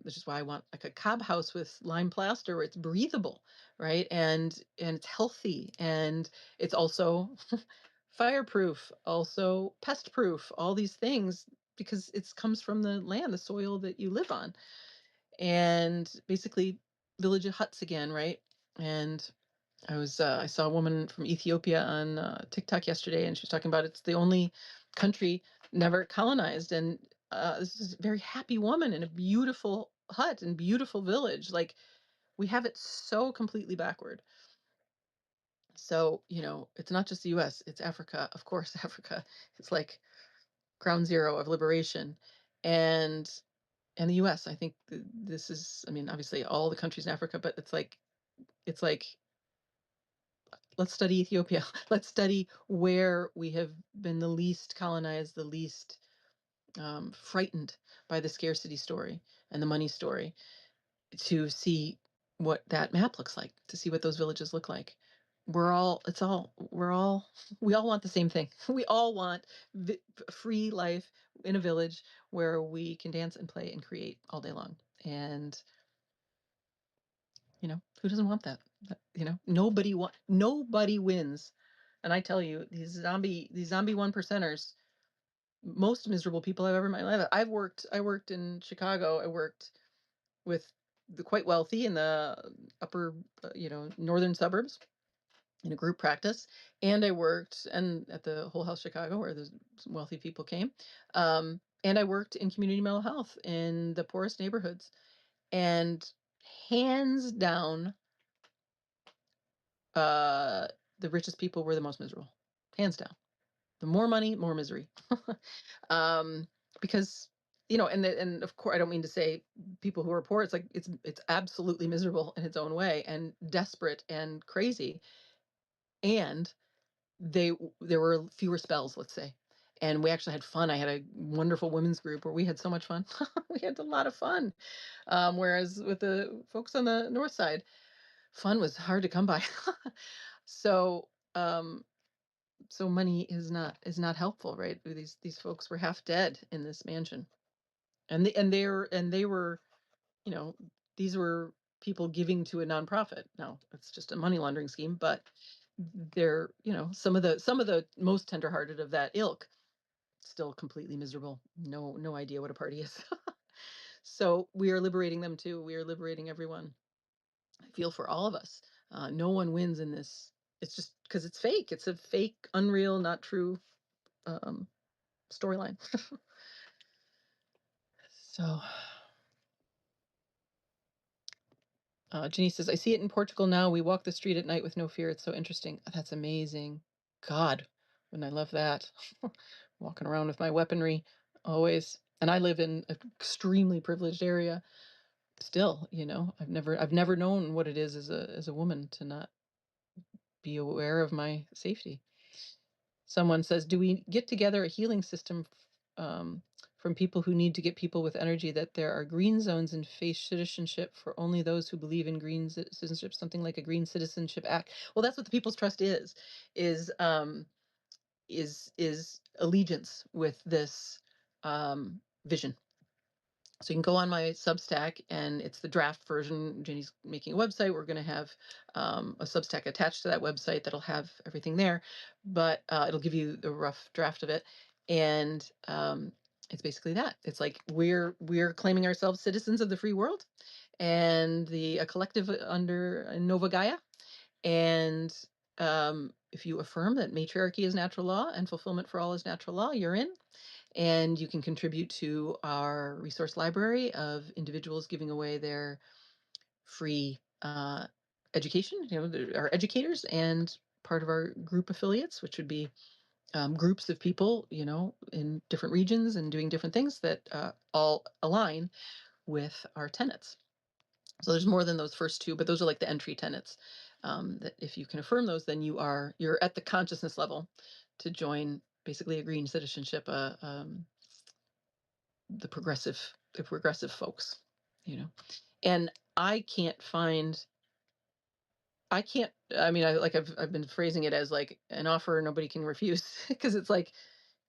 Which is why I want like a cob house with lime plaster where it's breathable, right? And it's healthy, and it's also fireproof, also pest proof, all these things, because it comes from the land, the soil that you live on. And basically village huts again, right? And I saw a woman from Ethiopia on TikTok yesterday, and she was talking about it's the only country never colonized, and this is a very happy woman in a beautiful hut and beautiful village. Like, we have it so completely backward. So it's not just the U.S., it's Africa, of course. Africa, it's like ground zero of liberation, and the U.S. I think this is, I mean, obviously all the countries in Africa, but it's like let's study Ethiopia. Let's study where we have been the least colonized, the least frightened by the scarcity story and the money story, to see what that map looks like, to see what those villages look like. We all want the same thing. We all want free life in a village where we can dance and play and create all day long. And who doesn't want that? Nobody wins. And I tell you, these zombie one percenters, most miserable people I've ever met in my life. I worked in Chicago. I worked with the quite wealthy in the upper, northern suburbs in a group practice. And I worked at the Whole Health Chicago, where the wealthy people came. And I worked in community mental health in the poorest neighborhoods. And hands down, the richest people were the most miserable. Hands down. The more money, more misery. Because and of course, I don't mean to say people who are poor. It's like it's absolutely miserable in its own way, and desperate and crazy. And there were fewer spells, let's say, and we actually had fun. I had a wonderful women's group where we had so much fun. We had a lot of fun. Whereas with the folks on the north side, fun was hard to come by. So so money is not helpful, right? These folks were half dead in this mansion, and they were, you know, these were people giving to a nonprofit. Now it's just a money laundering scheme, but they're, some of the most tenderhearted of that ilk still completely miserable. No idea what a party is. So we are liberating them too. We are liberating everyone. I feel for all of us. No one wins in this. It's just because it's fake. It's a fake, unreal, not true storyline. So, Janice says, I see it in Portugal now. We walk the street at night with no fear. It's so interesting. That's amazing. God, wouldn't I love that? Walking around with my weaponry always. And I live in an extremely privileged area. Still, I've never known what it is as a woman to not be aware of my safety. Someone says, do we get together a healing system from people who need to get people with energy, that there are green zones in face citizenship for only those who believe in green citizenship, something like a Green Citizenship Act? Well, that's what the People's Trust is allegiance with this vision. So you can go on my Substack, and it's the draft version. Jenny's making a website. We're going to have a Substack attached to that website that'll have everything there, but it'll give you the rough draft of it. And it's basically that. It's like we're claiming ourselves citizens of the free world, and a collective under Nova Gaia. And if you affirm that matriarchy is natural law and fulfillment for all is natural law, you're in. And you can contribute to our resource library of individuals giving away their free education, our educators, and part of our group affiliates, which would be groups of people, in different regions and doing different things that all align with our tenets. So there's more than those first two, but those are like the entry tenets. That if you can affirm those, then you're at the consciousness level to join basically a green citizenship, the progressive folks, and I can't, I mean, I've been phrasing it as like an offer nobody can refuse, because it's like,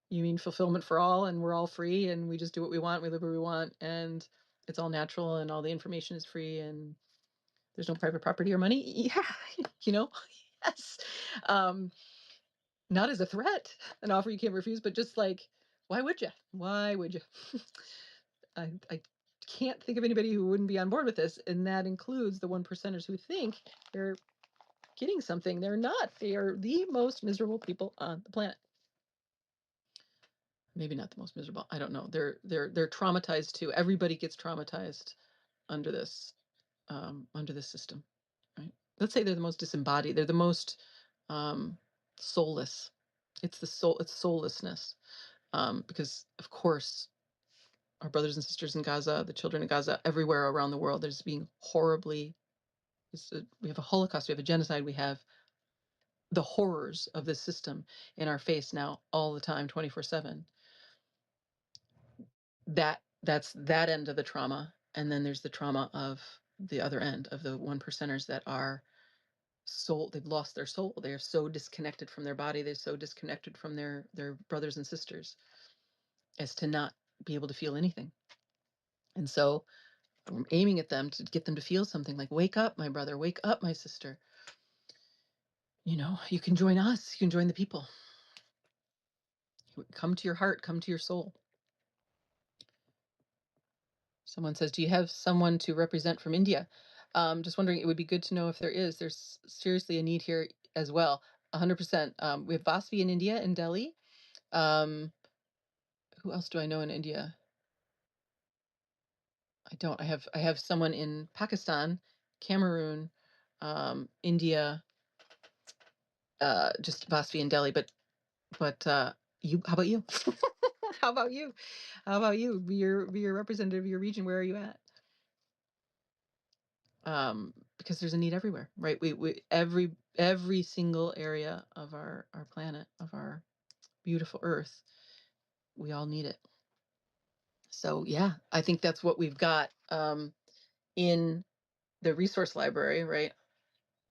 you mean fulfillment for all, and we're all free, and we just do what we want, we live where we want, and it's all natural, and all the information is free, and there's no private property or money. Yeah, yes. Not as a threat, an offer you can't refuse, but just like, why would you? Why would you? I can't think of anybody who wouldn't be on board with this, and that includes the one percenters who think they're getting something. They're not. They are the most miserable people on the planet. Maybe not the most miserable. I don't know. They're traumatized too. Everybody gets traumatized under this system, right? Let's say they're the most disembodied. They're the most soulless. It's soullessness, because of course our brothers and sisters in Gaza, the children in Gaza, everywhere around the world, there's being horribly. We have a Holocaust, we have a genocide, we have the horrors of this system in our face now all the time, 24/7. That's that end of the trauma, and then there's the trauma of the other end of the 1%ers that are soul. They've lost their soul. They are so disconnected from their body. They're so disconnected from their brothers and sisters as to not be able to feel anything. And so I'm aiming at them to get them to feel something like, wake up, my brother, wake up, my sister. You can join us. You can join the people. Come to your heart, come to your soul. Someone says, do you have someone to represent from India? Just wondering, it would be good to know if there is. There's seriously a need here as well. 100%. We have Vasvi in India, in Delhi. Who else do I know in India? I don't. I have someone in Pakistan, Cameroon, India, just Vasvi in Delhi. But you, how about you? How about you? How about you? Be your representative of your region. Where are you at? Because there's a need everywhere, right? We every single area of our planet, of our beautiful Earth, we all need it. So yeah, I think that's what we've got in the resource library, right?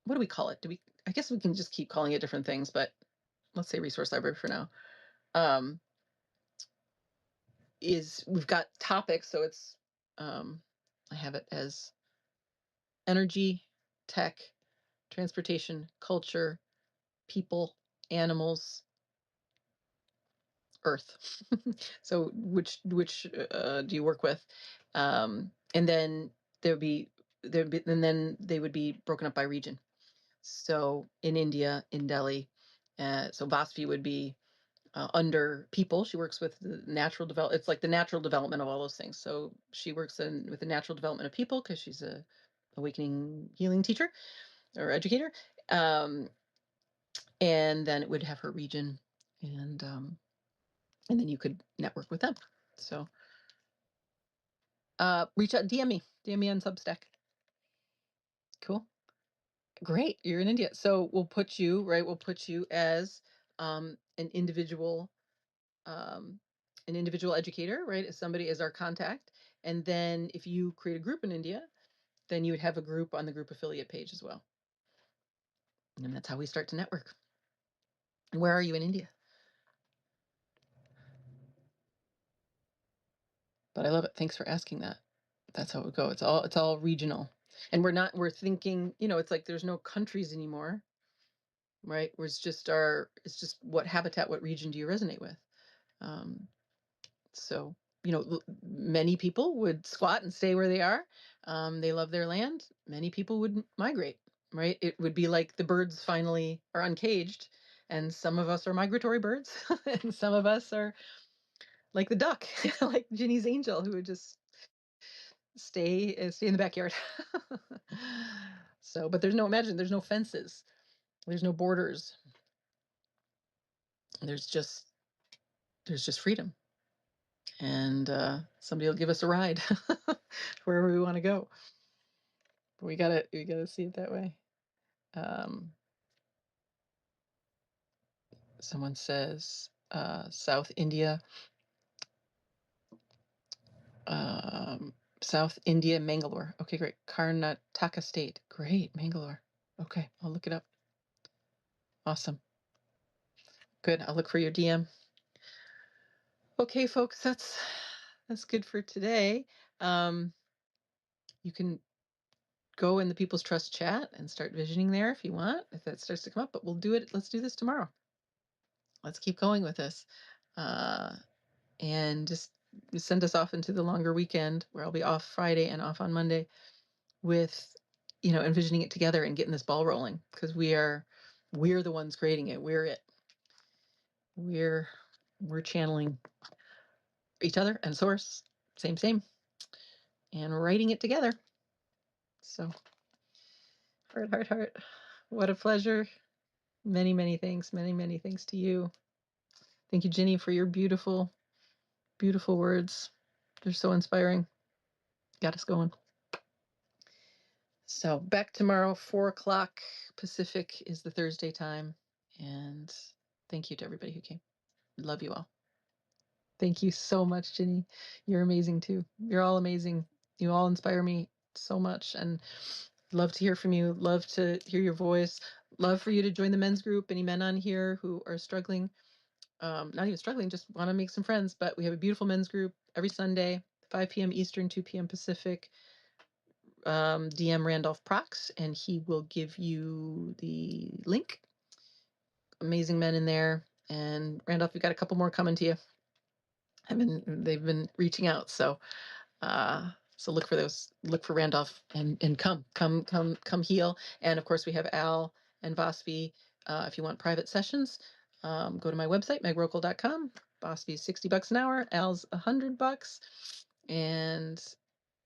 What do we call it? I guess we can just keep calling it different things, but let's say resource library for now. We've got topics, so it's I have it as energy, tech, transportation, culture, people, animals, Earth. So which do you work with? And then and then they would be broken up by region. So in India, in Delhi, so Vasvi would be under people. She works with the natural develop. It's like the natural development of all those things. So she works with the natural development of people because she's a awakening healing teacher or educator. And then it would have her region, and then you could network with them. So reach out, DM me on Substack. Cool. Great. You're in India. So we'll put you as an individual educator, right? As somebody as our contact. And then if you create a group in India, then you would have a group on the group affiliate page as well. And that's how we start to network. And where are you in India? But I love it. Thanks for asking that. That's how it would go. It's all regional. And we're thinking, it's like there's no countries anymore, right? It's just what habitat, what region do you resonate with? So, many people would squat and stay where they are. They love their land. Many people would migrate, right? It would be like the birds finally are uncaged, and some of us are migratory birds, and some of us are like the duck, like Ginny's angel, who would just stay in the backyard. So, but there's no fences, there's no borders, there's just freedom, and somebody will give us a ride wherever we want to go. But we gotta see it that way. Someone says South India, Mangalore. Okay, great. Karnataka state. Great, Mangalore. Okay, I'll look it up. Awesome. Good. I'll look for your DM. Okay, folks, that's good for today. You can go in the People's Trust chat and start visioning there if you want, if that starts to come up, but let's do this tomorrow. Let's keep going with this. And just send us off into the longer weekend where I'll be off Friday and off on Monday with, envisioning it together and getting this ball rolling, because we're the ones creating it. We're channeling each other and source, same, and writing it together. So heart. What a pleasure. Many thanks. Many thanks to you. Thank you, Ginny, for your beautiful words. They're so inspiring. Got us going. So back tomorrow, 4:00 Pacific is the Thursday time. And thank you to everybody who came. Love you all. Thank you so much, Ginny. You're amazing too. You're all amazing. You all inspire me so much, and love to hear from you. Love to hear your voice. Love for you to join the men's group. Any men on here who are struggling, not even struggling, just want to make some friends. But we have a beautiful men's group every Sunday, 5 p.m. Eastern, 2 p.m. Pacific. DM Randolph Prox, and he will give you the link. Amazing men in there. And Randolph, we've got a couple more coming to you. They've been reaching out, so look for those. Look for Randolph and come heal. And of course, we have Al and Vospi. If you want private sessions, go to my website, megrokel.com. Vospi's $60 an hour. Al's $100, and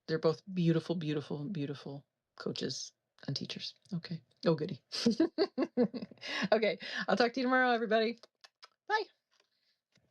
they're both beautiful, beautiful, beautiful coaches and teachers. Okay. Oh, goody. Okay. I'll talk to you tomorrow, everybody. Bye.